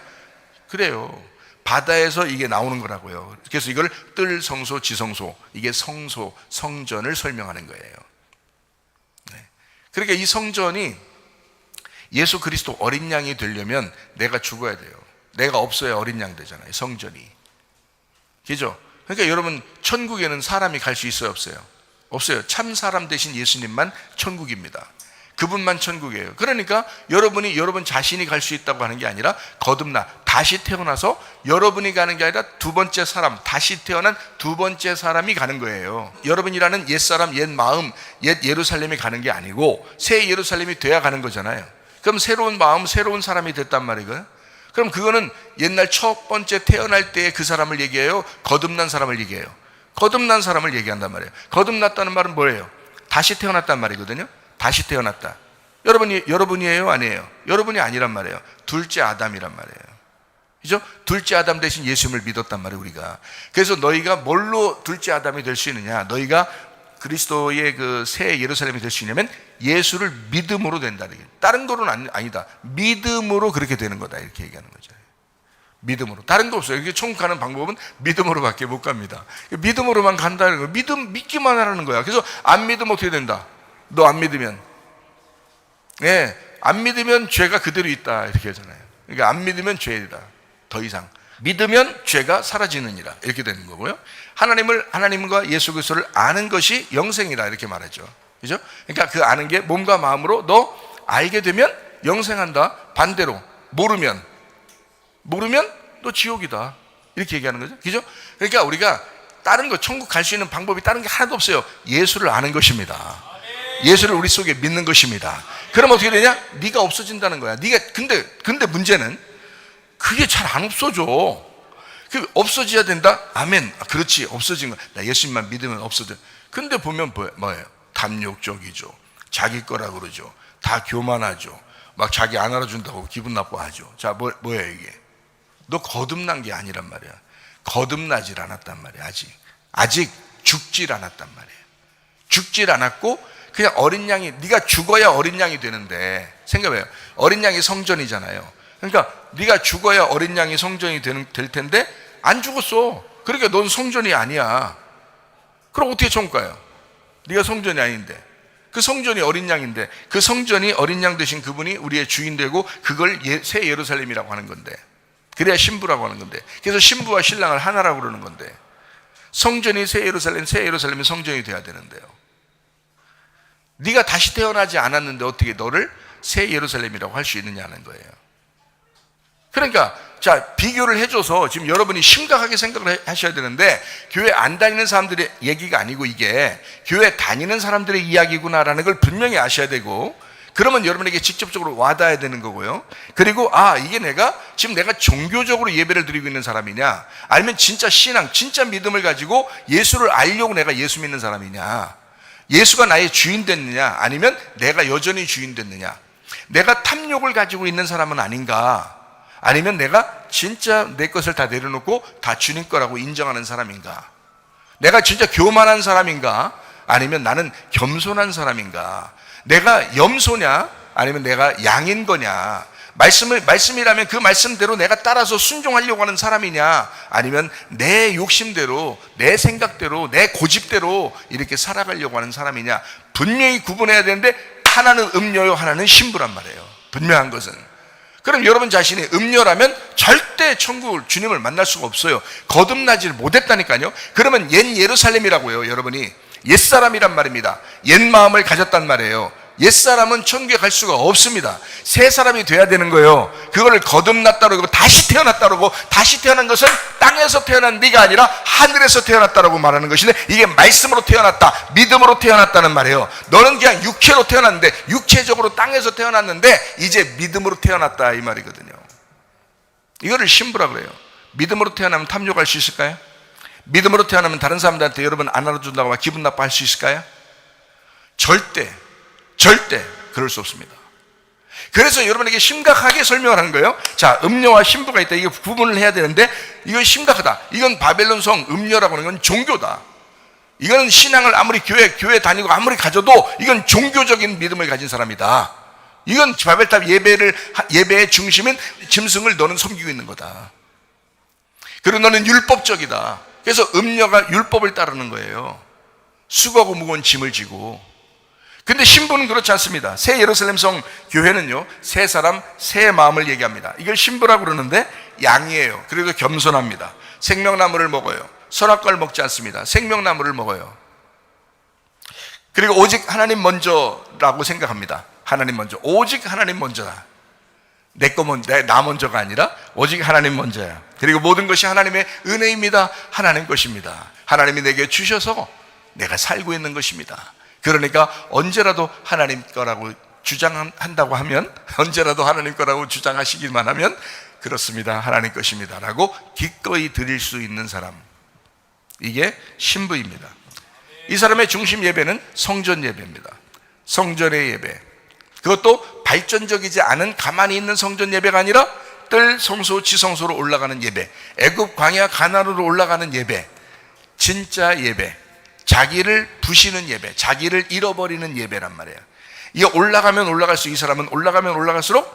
그래요. 바다에서 이게 나오는 거라고요. 그래서 이걸 뜰, 성소, 지성소, 이게 성소, 성전을 설명하는 거예요. 네. 그러니까 이 성전이 예수 그리스도 어린 양이 되려면 내가 죽어야 돼요. 내가 없어야 어린 양 되잖아요, 성전이. 그죠? 그러니까 여러분, 천국에는 사람이 갈 수 있어요, 없어요? 없어요. 참 사람 대신 예수님만 천국입니다. 그분만 천국이에요. 그러니까 여러분 자신이 갈 수 있다고 하는 게 아니라 거듭나 다시 태어나서 여러분이 가는 게 아니라 두 번째 사람, 다시 태어난 두 번째 사람이 가는 거예요. 여러분이라는 옛사람, 옛 마음, 옛 예루살렘이 가는 게 아니고 새 예루살렘이 돼야 가는 거잖아요. 그럼 새로운 마음, 새로운 사람이 됐단 말이에요. 그럼 그거는 옛날 첫 번째 태어날 때의 그 사람을 얘기해요? 거듭난 사람을 얘기해요? 거듭난 사람을 얘기한단 말이에요. 거듭났다는 말은 뭐예요? 다시 태어났단 말이거든요. 다시 태어났다. 여러분이에요? 아니에요? 여러분이 아니란 말이에요. 둘째 아담이란 말이에요. 그죠? 둘째 아담 대신 예수님을 믿었단 말이에요, 우리가. 그래서 너희가 뭘로 둘째 아담이 될 수 있느냐? 너희가 그리스도의 그 새 예루살렘이 될 수 있냐면 예수를 믿음으로 된다. 다른 거는 아니다. 믿음으로 그렇게 되는 거다. 이렇게 얘기하는 거죠. 믿음으로. 다른 거 없어요. 이게 천국 가는 방법은 믿음으로밖에 못 갑니다. 믿음으로만 간다는 거. 믿기만 하라는 거야. 그래서 안 믿으면 어떻게 된다? 너 안 믿으면, 안 믿으면 죄가 그대로 있다 이렇게 하잖아요. 그러니까 안 믿으면 죄이다. 더 이상 믿으면 죄가 사라지느니라 이렇게 되는 거고요. 하나님과 예수 그리스도를 아는 것이 영생이라 이렇게 말하죠. 그죠? 그러니까 그 아는 게 몸과 마음으로 너 알게 되면 영생한다. 반대로 모르면 너 지옥이다 이렇게 얘기하는 거죠. 그죠? 그러니까 우리가 다른 거, 천국 갈 수 있는 방법이 다른 게 하나도 없어요. 예수를 아는 것입니다. 예수를 우리 속에 믿는 것입니다. 그럼 어떻게 되냐? 네가 없어진다는 거야. 근데 문제는 그게 잘 안 없어져. 그 없어져야 된다? 아멘. 그렇지, 없어진 거야. 나 예수님만 믿으면 없어져. 근데 보면 뭐예요? 탐욕적이죠. 자기 거라 그러죠. 다 교만하죠. 막 자기 안 알아준다고 기분 나빠하죠. 자, 뭐예요 이게? 너 거듭난 게 아니란 말이야. 거듭나질 않았단 말이야. 아직 죽질 않았단 말이에요. 죽질 않았고 그냥 어린 양이, 네가 죽어야 어린 양이 되는데, 생각해요. 어린 양이 성전이잖아요. 그러니까 네가 죽어야 어린 양이 성전이 될 텐데 안 죽었어. 그러니까 넌 성전이 아니야. 그럼 어떻게 천국 가요? 네가 성전이 아닌데. 그 성전이 어린 양인데, 그 성전이 어린 양 되신 그분이 우리의 주인 되고, 그걸 새 예루살렘이라고 하는 건데, 그래야 신부라고 하는 건데, 그래서 신부와 신랑을 하나라고 그러는 건데, 성전이 새 예루살렘, 새 예루살렘이 성전이 돼야 되는데요. 네가 다시 태어나지 않았는데 어떻게 너를 새 예루살렘이라고 할 수 있느냐는 거예요. 그러니까 자, 비교를 해줘서 지금 여러분이 심각하게 생각을 하셔야 되는데, 교회 안 다니는 사람들의 얘기가 아니고 이게 교회 다니는 사람들의 이야기구나라는 걸 분명히 아셔야 되고, 그러면 여러분에게 직접적으로 와닿아야 되는 거고요. 그리고 이게 지금 내가 종교적으로 예배를 드리고 있는 사람이냐, 아니면 진짜 신앙, 진짜 믿음을 가지고 예수를 알려고 내가 예수 믿는 사람이냐, 예수가 나의 주인 됐느냐, 아니면 내가 여전히 주인 됐느냐, 내가 탐욕을 가지고 있는 사람은 아닌가, 아니면 내가 진짜 내 것을 다 내려놓고 다 주님 거라고 인정하는 사람인가, 내가 진짜 교만한 사람인가, 아니면 나는 겸손한 사람인가, 내가 염소냐, 아니면 내가 양인 거냐, 말씀이라면 그 말씀대로 내가 따라서 순종하려고 하는 사람이냐, 아니면 내 욕심대로, 내 생각대로, 내 고집대로 이렇게 살아가려고 하는 사람이냐, 분명히 구분해야 되는데, 하나는 음녀요, 하나는 신부란 말이에요. 분명한 것은. 그럼 여러분 자신이 음녀라면 절대 천국을, 주님을 만날 수가 없어요. 거듭나지를 못했다니까요. 그러면 옛 예루살렘이라고요. 여러분이 옛사람이란 말입니다. 옛 마음을 가졌단 말이에요. 옛사람은 천국에 갈 수가 없습니다. 새 사람이 돼야 되는 거예요. 그거를 거듭났다 그러고 다시 태어났다 그러고, 다시 태어난 것은 땅에서 태어난 네가 아니라 하늘에서 태어났다라고 말하는 것인데, 이게 말씀으로 태어났다, 믿음으로 태어났다는 말이에요. 너는 그냥 육체로 태어났는데, 육체적으로 땅에서 태어났는데 이제 믿음으로 태어났다, 이 말이거든요. 이거를 신부라 그래요. 믿음으로 태어나면 탐욕할 수 있을까요? 믿음으로 태어나면 다른 사람들한테 여러분 안 알아준다고 막 기분 나빠할 수 있을까요? 절대 그럴 수 없습니다. 그래서 여러분에게 심각하게 설명을 하는 거예요. 자, 음녀와 신부가 있다. 이게 구분을 해야 되는데, 이건 심각하다. 이건 바벨론 성 음녀라고 하는 건 종교다. 이거는 신앙을 아무리 교회 다니고 아무리 가져도 이건 종교적인 믿음을 가진 사람이다. 이건 바벨탑 예배의 중심인 짐승을 너는 섬기고 있는 거다. 그리고 너는 율법적이다. 그래서 음녀가 율법을 따르는 거예요. 수고하고 무거운 짐을 지고. 근데 신부는 그렇지 않습니다. 새 예루살렘 성 교회는요, 새 사람, 새 마음을 얘기합니다. 이걸 신부라고 그러는데 양이에요. 그리고 겸손합니다. 생명나무를 먹어요. 선악과를 먹지 않습니다. 생명나무를 먹어요. 그리고 오직 하나님 먼저라고 생각합니다. 하나님 먼저. 오직 하나님 먼저다. 나 먼저가 아니라 오직 하나님 먼저야. 그리고 모든 것이 하나님의 은혜입니다. 하나님 것입니다. 하나님이 내게 주셔서 내가 살고 있는 것입니다. 그러니까 언제라도 하나님 거라고 주장한다고 하면, 언제라도 하나님 거라고 주장하시기만 하면, 그렇습니다, 하나님 것입니다 라고 기꺼이 드릴 수 있는 사람, 이게 신부입니다. 이 사람의 중심 예배는 성전 예배입니다. 성전의 예배. 그것도 발전적이지 않은 가만히 있는 성전 예배가 아니라 뜰 성소 지성소로 올라가는 예배, 애굽 광야 가나안으로 올라가는 예배, 진짜 예배, 자기를 부시는 예배, 자기를 잃어버리는 예배란 말이에요. 이게 올라가면 올라갈수록, 이 사람은 올라가면 올라갈수록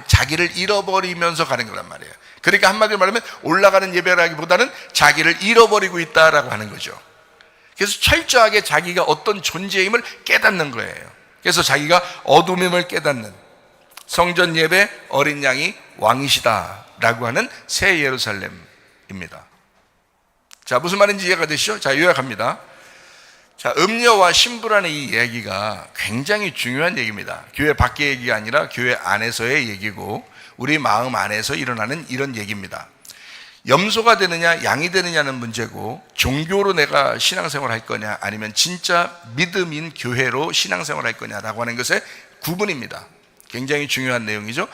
자기를 잃어버리면서 가는 거란 말이에요. 그러니까 한마디로 말하면 올라가는 예배라기보다는 자기를 잃어버리고 있다라고 하는 거죠. 그래서 철저하게 자기가 어떤 존재임을 깨닫는 거예요. 그래서 자기가 어둠임을 깨닫는, 성전 예배 어린 양이 왕이시다라고 하는 새 예루살렘입니다. 자, 무슨 말인지 이해가 되시죠? 자, 요약합니다. 자, 음녀와 신부라는 이 얘기가 굉장히 중요한 얘기입니다. 교회 밖의 얘기가 아니라 교회 안에서의 얘기고, 우리 마음 안에서 일어나는 이런 얘기입니다. 염소가 되느냐 양이 되느냐는 문제고, 종교로 내가 신앙생활 할 거냐, 아니면 진짜 믿음인 교회로 신앙생활 할 거냐라고 하는 것의 구분입니다. 굉장히 중요한 내용이죠.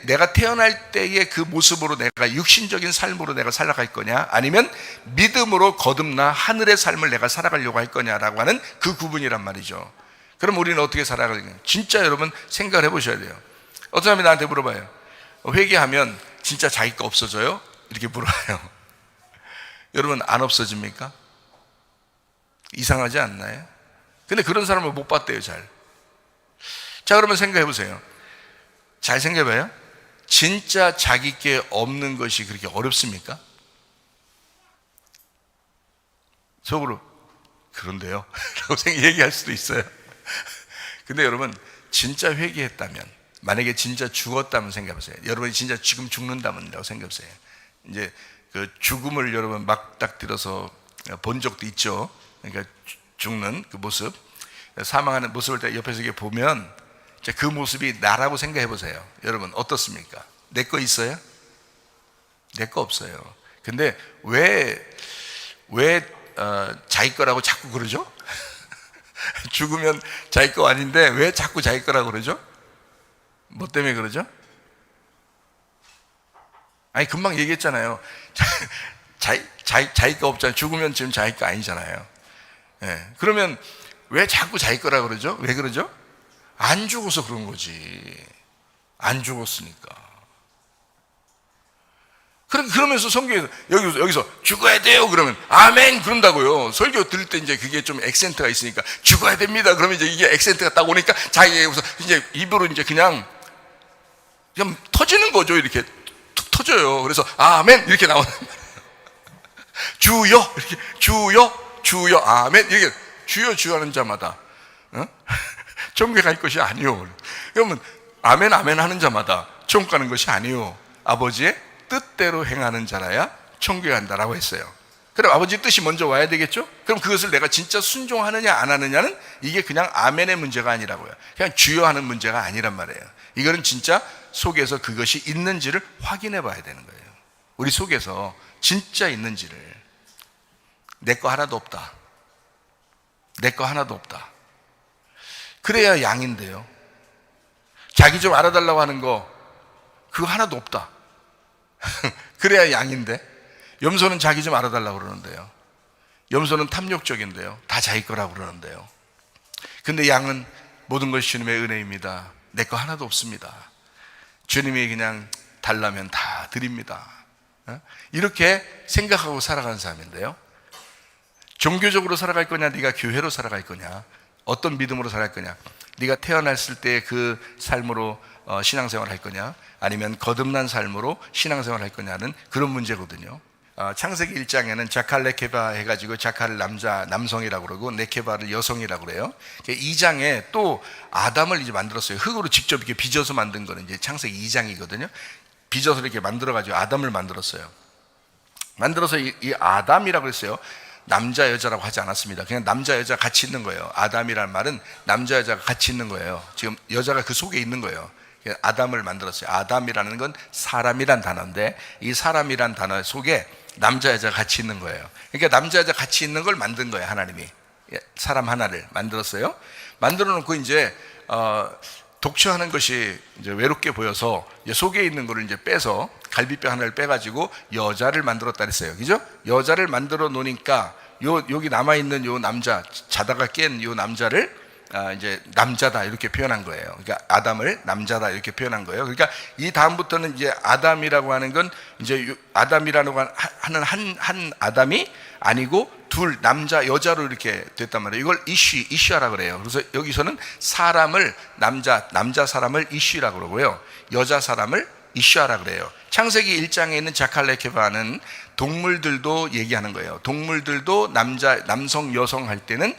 내가 태어날 때의 그 모습으로 내가 육신적인 삶으로 내가 살아갈 거냐, 아니면 믿음으로 거듭나 하늘의 삶을 내가 살아가려고 할 거냐라고 하는 그 구분이란 말이죠. 그럼 우리는 어떻게 살아가냐? 진짜 여러분 생각을 해보셔야 돼요. 어떤 사람이 나한테 물어봐요. 회개하면 진짜 자기 거 없어져요? 이렇게 물어봐요. 여러분, 안 없어집니까? 이상하지 않나요? 근데 그런 사람을 못 봤대요, 잘. 자, 그러면 생각해 보세요. 잘 생각해 봐요. 진짜 자기 게 없는 것이 그렇게 어렵습니까? 속으로 그런데요? 라고 얘기할 수도 있어요. 근데 여러분, 진짜 회개했다면, 만약에 진짜 죽었다면 생각해보세요. 여러분이 진짜 지금 죽는다면 생각해보세요. 이제 그 죽음을 여러분 막닥뜨려서 본 적도 있죠. 그러니까 죽는 그 모습, 사망하는 모습을 딱 옆에서 이렇게 보면 그 모습이 나라고 생각해보세요. 여러분 어떻습니까? 내 거 있어요? 내 거 없어요. 근데 왜 자기 거라고 자꾸 그러죠? 죽으면 자기 거 아닌데 왜 자꾸 자기 거라고 그러죠? 뭐 때문에 그러죠? 아니 금방 얘기했잖아요. 자기 거 없잖아요. 죽으면 지금 자기 거 아니잖아요. 네. 그러면 왜 자꾸 자기 거라고 그러죠? 왜 그러죠? 안 죽어서 그런 거지. 안 죽었으니까. 그러면서 성경에서 여기서 죽어야 돼요 그러면 아멘 그런다고요. 설교 들을 때 이제 그게 좀 액센트가 있으니까 죽어야 됩니다 그러면 이제 이게 액센트가 딱 오니까 자기가 이제 입으로 이제 그냥 터지는 거죠. 이렇게 툭 터져요. 그래서 아멘 이렇게 나오는 주여 이렇게 주여 아멘 이렇게 주여 하는 자마다 천국에 갈 것이 아니요. 그러면 아멘 하는 자마다 천국 가는 것이 아니요. 아버지의 뜻대로 행하는 자라야 천국에 간다라고 했어요. 그럼 아버지 뜻이 먼저 와야 되겠죠? 그럼 그것을 내가 진짜 순종하느냐 안 하느냐는 이게 그냥 아멘의 문제가 아니라고요. 그냥 주여 하는 문제가 아니란 말이에요. 이거는 진짜 속에서 그것이 있는지를 확인해 봐야 되는 거예요. 우리 속에서 진짜 있는지를. 내 거 하나도 없다. 내 거 하나도 없다. 그래야 양인데요. 자기 좀 알아달라고 하는 거 그거 하나도 없다. 그래야 양인데 염소는 자기 좀 알아달라고 그러는데요. 염소는 탐욕적인데요. 다 자기 거라고 그러는데요. 근데 양은 모든 것이 주님의 은혜입니다. 내 거 하나도 없습니다. 주님이 그냥 달라면 다 드립니다. 이렇게 생각하고 살아가는 사람인데요. 종교적으로 살아갈 거냐, 네가 교회로 살아갈 거냐, 어떤 믿음으로 살아갈 거냐, 네가 태어났을 때 그 삶으로 신앙생활 할 거냐, 아니면 거듭난 삶으로 신앙생활 할 거냐는 그런 문제거든요. 창세기 1장에는 자칼레케바 해가지고 자칼을 남성이라고 그러고 네케바를 여성이라고 그래요. 2장에 또 아담을 이제 만들었어요. 흙으로 직접 이렇게 빚어서 만든 거는 이제 창세기 2장이거든요. 빚어서 이렇게 만들어가지고 아담을 만들었어요. 만들어서 이 아담이라고 했어요. 남자 여자라고 하지 않았습니다. 그냥 남자 여자 같이 있는 거예요. 아담이라는 말은 남자 여자가 같이 있는 거예요. 지금 여자가 그 속에 있는 거예요. 아담을 만들었어요. 아담이라는 건 사람이란 단어인데 이 사람이란 단어 속에 남자 여자가 같이 있는 거예요. 그러니까 남자 여자 같이 있는 걸 만든 거예요. 하나님이 사람 하나를 만들었어요. 만들어 놓고 이제 독처하는 것이 이제 외롭게 보여서 이제 속에 있는 거를 이제 빼서 갈비뼈 하나를 빼가지고 여자를 만들었다 그랬어요. 그죠? 여자를 만들어 놓으니까 여기 남아있는 요 남자, 자다가 깬 요 남자를 이제 남자다 이렇게 표현한 거예요. 그러니까 아담을 남자다 이렇게 표현한 거예요. 그러니까 이 다음부터는 이제 아담이라고 하는 건 이제 아담이라고 하는 한 아담이 아니고 둘 남자 여자로 이렇게 됐단 말이에요. 이걸 이슈하라 그래요. 그래서 여기서는 사람을 남자 사람을 이슈라고 그러고요. 여자 사람을 이슈하라 그래요. 창세기 1장에 있는 자칼레케바는 동물들도 얘기하는 거예요. 동물들도 남성, 여성 할 때는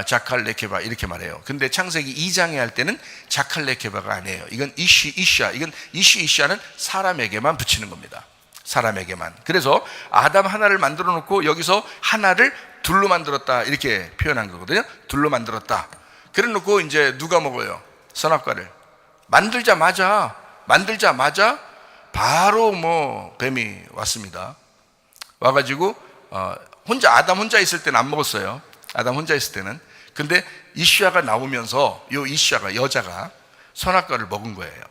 자칼레케바 이렇게 말해요. 근데 창세기 2장에 할 때는 자칼레케바가 아니에요. 이건 이슈야. 이건 이슈는 사람에게만 붙이는 겁니다. 사람에게만. 그래서 아담 하나를 만들어 놓고 여기서 하나를 둘로 만들었다 이렇게 표현한 거거든요. 둘로 만들었다. 그래 놓고 이제 누가 먹어요? 선악과를 만들자마자 바로 뱀이 왔습니다. 와가지고 아담 혼자 있을 때는 안 먹었어요. 아담 혼자 있을 때는. 근데 이슈아가 나오면서 요 이슈아가 여자가 선악과를 먹은 거예요.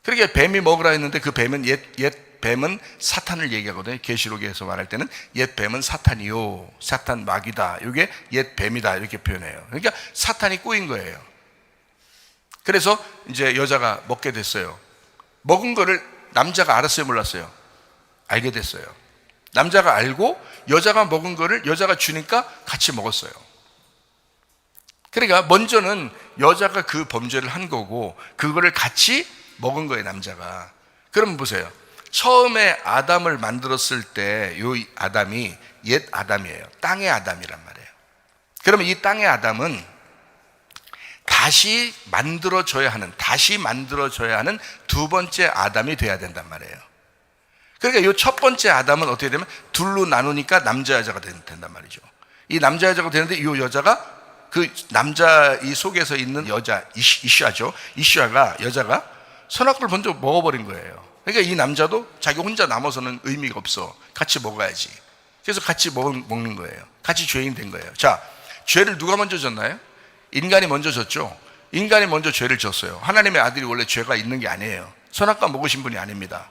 그러니까 뱀이 먹으라 했는데 그 뱀은 옛 뱀은 사탄을 얘기하거든요. 계시록에서 말할 때는 옛 뱀은 사탄이요, 사탄 마귀다. 이게 옛 뱀이다 이렇게 표현해요. 그러니까 사탄이 꼬인 거예요. 그래서 이제 여자가 먹게 됐어요. 먹은 거를 남자가 알았어요, 몰랐어요? 알게 됐어요. 남자가 알고 여자가 먹은 거를 여자가 주니까 같이 먹었어요. 그러니까 먼저는 여자가 그 범죄를 한 거고 그거를 같이 먹은 거예요, 남자가. 그럼 보세요. 처음에 아담을 만들었을 때 이 아담이 옛 아담이에요. 땅의 아담이란 말이에요. 그러면 이 땅의 아담은 다시 만들어져야 하는 두 번째 아담이 돼야 된단 말이에요. 그러니까 이 첫 번째 아담은 어떻게 되면 둘로 나누니까 남자 여자가 된단 말이죠. 이 남자 여자가 되는데 이 여자가 그 남자 이 속에서 있는 여자 이슈아가 여자가 선악과를 먼저 먹어버린 거예요. 그러니까 이 남자도 자기 혼자 남아서는 의미가 없어. 같이 먹어야지. 그래서 같이 먹는 거예요. 같이 죄인 된 거예요. 자, 죄를 누가 먼저 졌나요? 인간이 먼저 졌죠. 인간이 먼저 죄를 졌어요. 하나님의 아들이 원래 죄가 있는 게 아니에요. 선악과 먹으신 분이 아닙니다.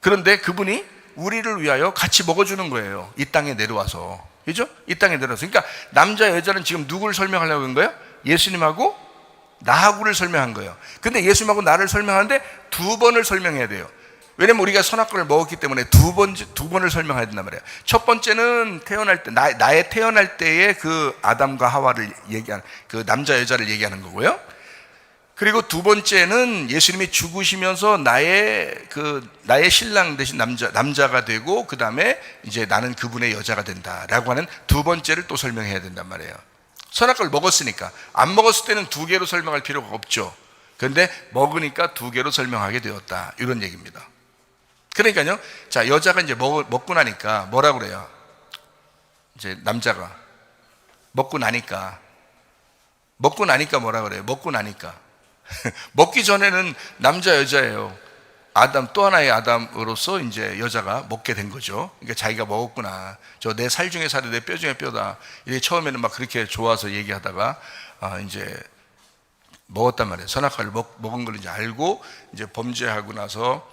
그런데 그분이 우리를 위하여 같이 먹어주는 거예요. 이 땅에 내려와서. 그죠? 이 땅에 내려와서. 그러니까 남자 여자는 지금 누구를 설명하려고 한 거예요? 예수님하고 나하고를 설명한 거예요. 근데 예수님하고 나를 설명하는데 두 번을 설명해야 돼요. 왜냐면 우리가 선악과를 먹었기 때문에 두 번을 설명해야 된단 말이에요. 첫 번째는 태어날 때, 나의 태어날 때의 그 아담과 하와를 얘기하는, 그 남자 여자를 얘기하는 거고요. 그리고 두 번째는 예수님이 죽으시면서 나의 신랑 대신 남자가 되고, 그 다음에 이제 나는 그분의 여자가 된다라고 하는 두 번째를 또 설명해야 된단 말이에요. 선악과를 먹었으니까. 안 먹었을 때는 두 개로 설명할 필요가 없죠. 그런데 먹으니까 두 개로 설명하게 되었다, 이런 얘기입니다. 그러니까요, 자, 여자가 이제 먹고 나니까 뭐라고 그래요? 이제 남자가 먹고 나니까 뭐라 그래요? 먹고 나니까 먹기 전에는 남자 여자예요. 아담, 또 하나의 아담으로서 이제 여자가 먹게 된 거죠. 그러니까 자기가 먹었구나, 저 내 살 중에 살이 내 뼈 중에 뼈다, 이게 처음에는 막 그렇게 좋아서 얘기하다가 이제 먹었단 말이에요. 선악과를 먹은 걸 이제 알고 이제 범죄하고 나서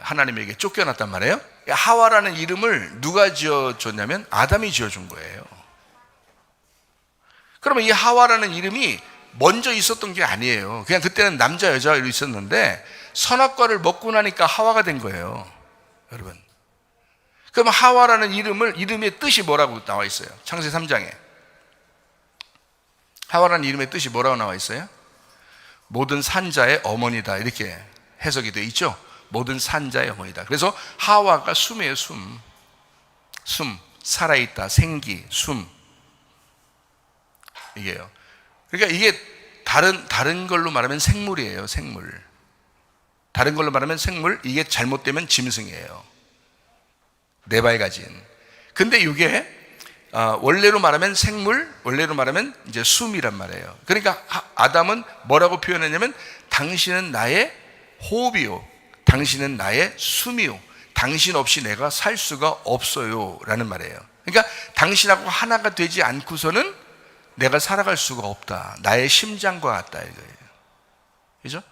하나님에게 쫓겨났단 말이에요. 하와라는 이름을 누가 지어줬냐면 아담이 지어준 거예요. 그러면 이 하와라는 이름이 먼저 있었던 게 아니에요. 그냥 그때는 남자 여자가 있었는데 선악과를 먹고 나니까 하와가 된 거예요, 여러분. 그럼 하와라는 이름의 뜻이 뭐라고 나와 있어요? 창세기 3장에 하와라는 이름의 뜻이 뭐라고 나와 있어요? 모든 산자의 어머니다, 이렇게 해석이 되어 있죠. 모든 산자의 어머니다. 그래서 하와가 숨이에요. 숨, 살아있다, 생기, 숨, 이게요. 그러니까 이게 다른 걸로 말하면 생물이에요. 생물. 다른 걸로 말하면 생물, 이게 잘못되면 짐승이에요. 네 발 가진. 근데 이게 원래로 말하면 생물, 원래로 말하면 이제 숨이란 말이에요. 그러니까 아담은 뭐라고 표현했냐면 당신은 나의 호흡이요, 당신은 나의 숨이요, 당신 없이 내가 살 수가 없어요 라는 말이에요. 그러니까 당신하고 하나가 되지 않고서는 내가 살아갈 수가 없다. 나의 심장과 같다, 이거예요. 그죠?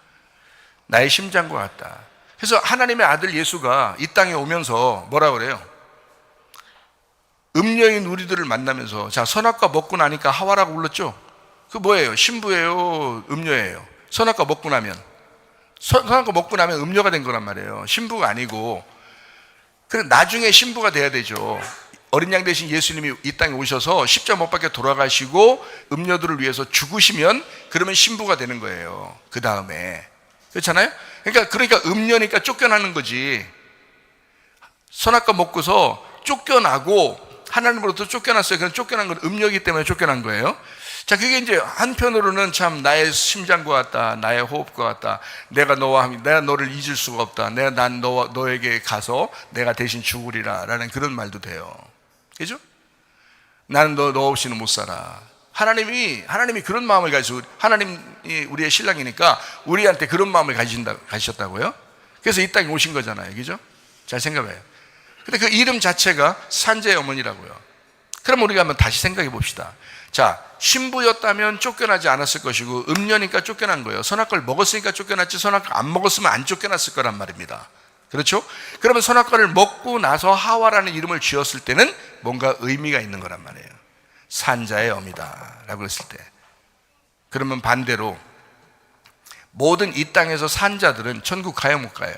나의 심장과 같다. 그래서 하나님의 아들 예수가 이 땅에 오면서 뭐라 그래요? 음녀인 우리들을 만나면서, 자, 선악과 먹고 나니까 하와라고 불렀죠? 그 뭐예요? 신부예요, 음녀예요? 선악과 먹고 나면 음녀가 된 거란 말이에요. 신부가 아니고. 그래, 나중에 신부가 돼야 되죠. 어린 양 대신 예수님이 이 땅에 오셔서 십자가 못 박혀 돌아가시고 음녀들을 위해서 죽으시면 그러면 신부가 되는 거예요, 그 다음에. 그렇잖아요? 그러니까 음녀니까 쫓겨나는 거지. 선악과 먹고서 쫓겨나고 하나님으로부터 쫓겨났어요. 그럼 쫓겨난 건 음녀이기 때문에 쫓겨난 거예요. 자, 그게 이제 한편으로는 참 나의 심장과 같다, 나의 호흡과 같다, 내가 너를 잊을 수가 없다, 난 너에게 가서 내가 대신 죽으리라 라는 그런 말도 돼요. 그죠? 나는 너 없이는 못 살아. 하나님이 그런 마음을 가지고, 하나님이 우리의 신랑이니까 우리한테 그런 마음을 가지셨다고요? 그래서 이 땅에 오신 거잖아요. 그죠? 잘 생각해요. 근데 그 이름 자체가 산자의 어머니라고요. 그럼 우리가 한번 다시 생각해 봅시다. 자, 신부였다면 쫓겨나지 않았을 것이고 음녀니까 쫓겨난 거예요. 선악과를 먹었으니까 쫓겨났지, 선악과 안 먹었으면 안 쫓겨났을 거란 말입니다. 그렇죠? 그러면 선악과를 먹고 나서 하와라는 이름을 지었을 때는 뭔가 의미가 있는 거란 말이에요. 산자의 어미다 라고 그랬을 때. 그러면 반대로 모든 이 땅에서 산 자들은 천국 가요, 못 가요?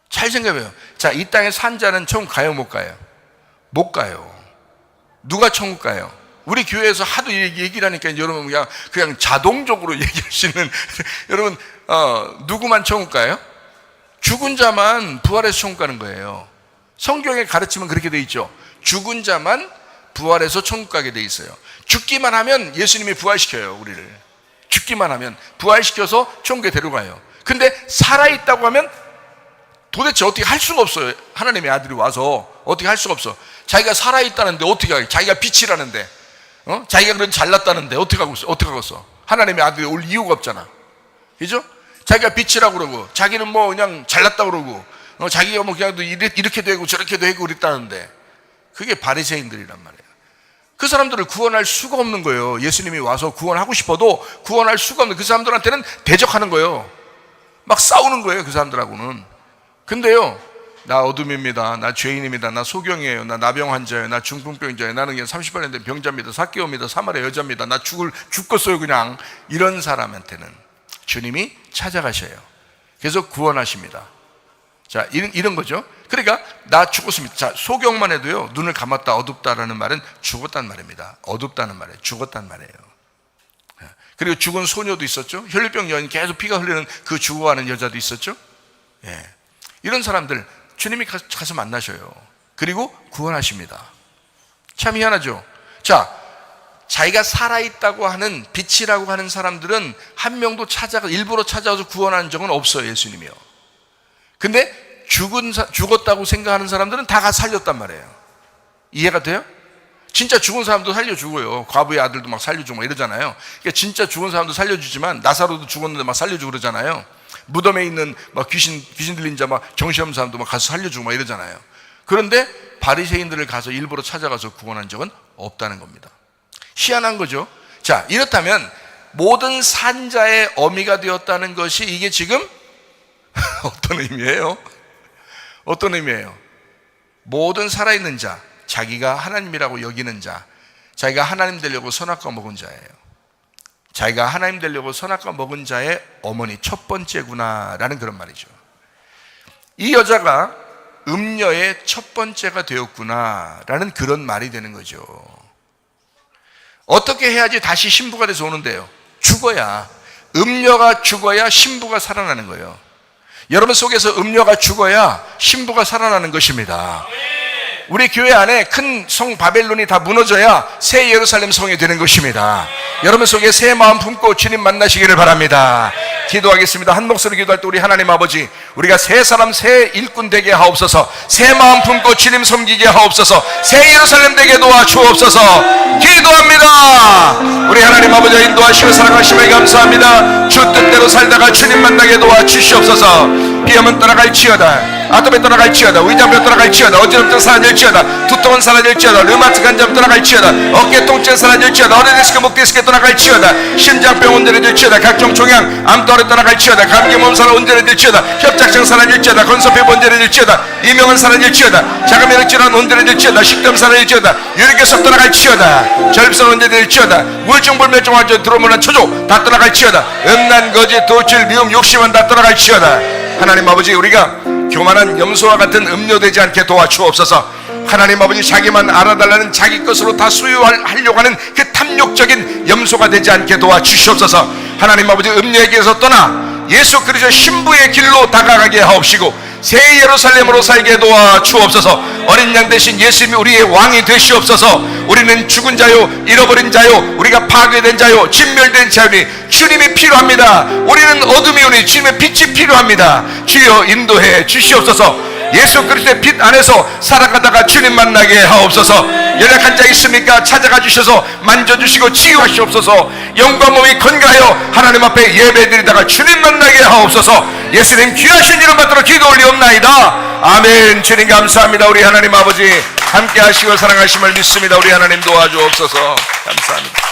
잘 생각해요. 자, 이 땅에 산 자는 천국 가요, 못 가요? 못 가요. 누가 천국 가요? 우리 교회에서 하도 얘기를 하니까 여러분 그냥 자동적으로 얘기하시는 여러분, 누구만 천국 가요? 죽은 자만 부활해서 천국 가는 거예요. 성경의 가르침은 그렇게 돼 있죠. 죽은 자만 부활해서 천국 가게 돼 있어요. 죽기만 하면 예수님이 부활시켜요. 우리를 죽기만 하면 부활시켜서 천국에 데려가요. 근데 살아있다고 하면 도대체 어떻게 할 수가 없어요. 하나님의 아들이 와서 어떻게 할 수가 없어. 자기가 살아있다는데 어떻게 하겠어. 자기가 빛이라는데, 자기가 그런 잘났다는데 어떻게 하겠어. 하나님의 아들이 올 이유가 없잖아. 그죠? 자기가 빛이라고 그러고 자기는 뭐 그냥 잘났다고 그러고 자기가 뭐 그냥 이렇게 되고 저렇게 되고 그랬다는데, 그게 바리새인들이란 말이에요. 그 사람들을 구원할 수가 없는 거예요. 예수님이 와서 구원하고 싶어도 구원할 수가 없는, 그 사람들한테는 대적하는 거예요. 막 싸우는 거예요, 그 사람들하고는. 근데요, 나 어둠입니다, 나 죄인입니다, 나 소경이에요, 나 나병 환자예요, 나 중풍병자예요, 나는 그냥 38년 된 병자입니다, 사개오입니다, 사마리아 여자입니다, 나 죽겠어요 그냥, 이런 사람한테는 주님이 찾아가셔요. 그래서 구원하십니다. 자, 이런 거죠. 그러니까 나 죽었습니다. 자, 소경만 해도요, 눈을 감았다 어둡다라는 말은 죽었다는 말입니다. 어둡다는 말이에요. 죽었다는 말이에요. 그리고 죽은 소녀도 있었죠. 혈류병 여인, 계속 피가 흘리는 그 죽어가는 여자도 있었죠. 예. 이런 사람들 주님이 가서 만나셔요. 그리고 구원하십니다. 참 희한하죠. 자, 자기가 살아있다고 하는 빛이라고 하는 사람들은 한 명도 일부러 찾아와서 구원하는 적은 없어요, 예수님이요. 근데 죽었다고 생각하는 사람들은 다 살렸단 말이에요. 이해가 돼요? 진짜 죽은 사람도 살려주고요. 과부의 아들도 막 살려주고 막 이러잖아요. 그러니까 진짜 죽은 사람도 살려주지만 나사로도 죽었는데 막 살려주고 그러잖아요. 무덤에 있는 막 귀신 들린 자 막 정신없는 사람도 막 가서 살려주고 막 이러잖아요. 그런데 바리새인들을 가서 일부러 찾아가서 구원한 적은 없다는 겁니다. 희한한 거죠. 자, 이렇다면 모든 산자의 어미가 되었다는 것이 이게 지금 어떤 의미예요? 어떤 의미예요? 모든 살아있는 자, 자기가 하나님이라고 여기는 자, 자기가 하나님 되려고 선악과 먹은 자예요. 자기가 하나님 되려고 선악과 먹은 자의 어머니, 첫 번째구나라는 그런 말이죠. 이 여자가 음녀의 첫 번째가 되었구나라는 그런 말이 되는 거죠. 어떻게 해야지 다시 신부가 돼서 오는데요? 죽어야, 음녀가 죽어야 신부가 살아나는 거예요. 여러분 속에서 음녀가 죽어야 신부가 살아나는 것입니다. 우리 교회 안에 큰 성 바벨론이 다 무너져야 새 예루살렘 성이 되는 것입니다. 여러분 속에 새 마음 품고 주님 만나시기를 바랍니다. 기도하겠습니다. 한 목소리 기도할 때 우리 하나님 아버지, 우리가 새 사람 새 일꾼 되게 하옵소서, 새 마음 품고 주님 섬기게 하옵소서, 새 예루살렘 되게 도와주옵소서. 기도합니다. 우리 하나님 아버지 인도하시고 사랑하심에 감사합니다. 주 뜻대로 살다가 주님 만나게 도와주시옵소서. 비염은 떠나갈지어다, 아토피 떠나갈지어다, 위장병 떠나갈지어다, 어지럼증 사라질지어다, 두통은 사라질지어다, 류마틱 간염 떠나갈지어다, 어깨 통증 사라질지어다, 허리 디스크, 목 디스크 떠나갈지어다, 심장병 온전해질지어다, 각종 종양, 암떠리 떠나갈지어다, 감기 몸살 온전해질지어다, 협착증 사라질지어다, 건소피부 온전해질지어다, 이명은 사라질지어다, 자가면역 질환 온전해질지어다, 식도염 사라질지어다, 유리결석 떠나갈지어다, 절입선 온전해질지어다, 우울증 불면증 들어오는 초조 다 떠나갈지어다, 음란 거짓 도출 미움 욕심은 다 떠나갈지어다. 하나님 아버지, 우리가 교만한 염소와 같은 음료되지 않게 도와주옵소서. 하나님 아버지, 자기만 알아달라는 자기 것으로 다 소유하려고 하는 그 탐욕적인 염소가 되지 않게 도와주시옵소서. 하나님 아버지, 음료에게서 떠나 예수 그리스도 신부의 길로 다가가게 하옵시고 새 예루살렘으로 살게 도와주옵소서. 어린 양 대신 예수님이 우리의 왕이 되시옵소서. 우리는 죽은 자요, 잃어버린 자요, 우리가 파괴된 자요, 진멸된 자요니 주님이 필요합니다. 우리는 어둠이 오니 주님의 빛이 필요합니다. 주여 인도해 주시옵소서. 예수 그리스도의 빛 안에서 살아가다가 주님 만나게 하옵소서. 연약한 자 있습니까? 찾아가 주셔서 만져주시고 치유하시옵소서. 영과 몸이 건강하여 하나님 앞에 예배드리다가 주님 만나게 하옵소서. 예수님 귀하신 이름 받들어 기도 올리옵나이다. 아멘. 주님 감사합니다. 우리 하나님 아버지 함께 하시고 사랑하심을 믿습니다. 우리 하나님 도와주옵소서. 감사합니다.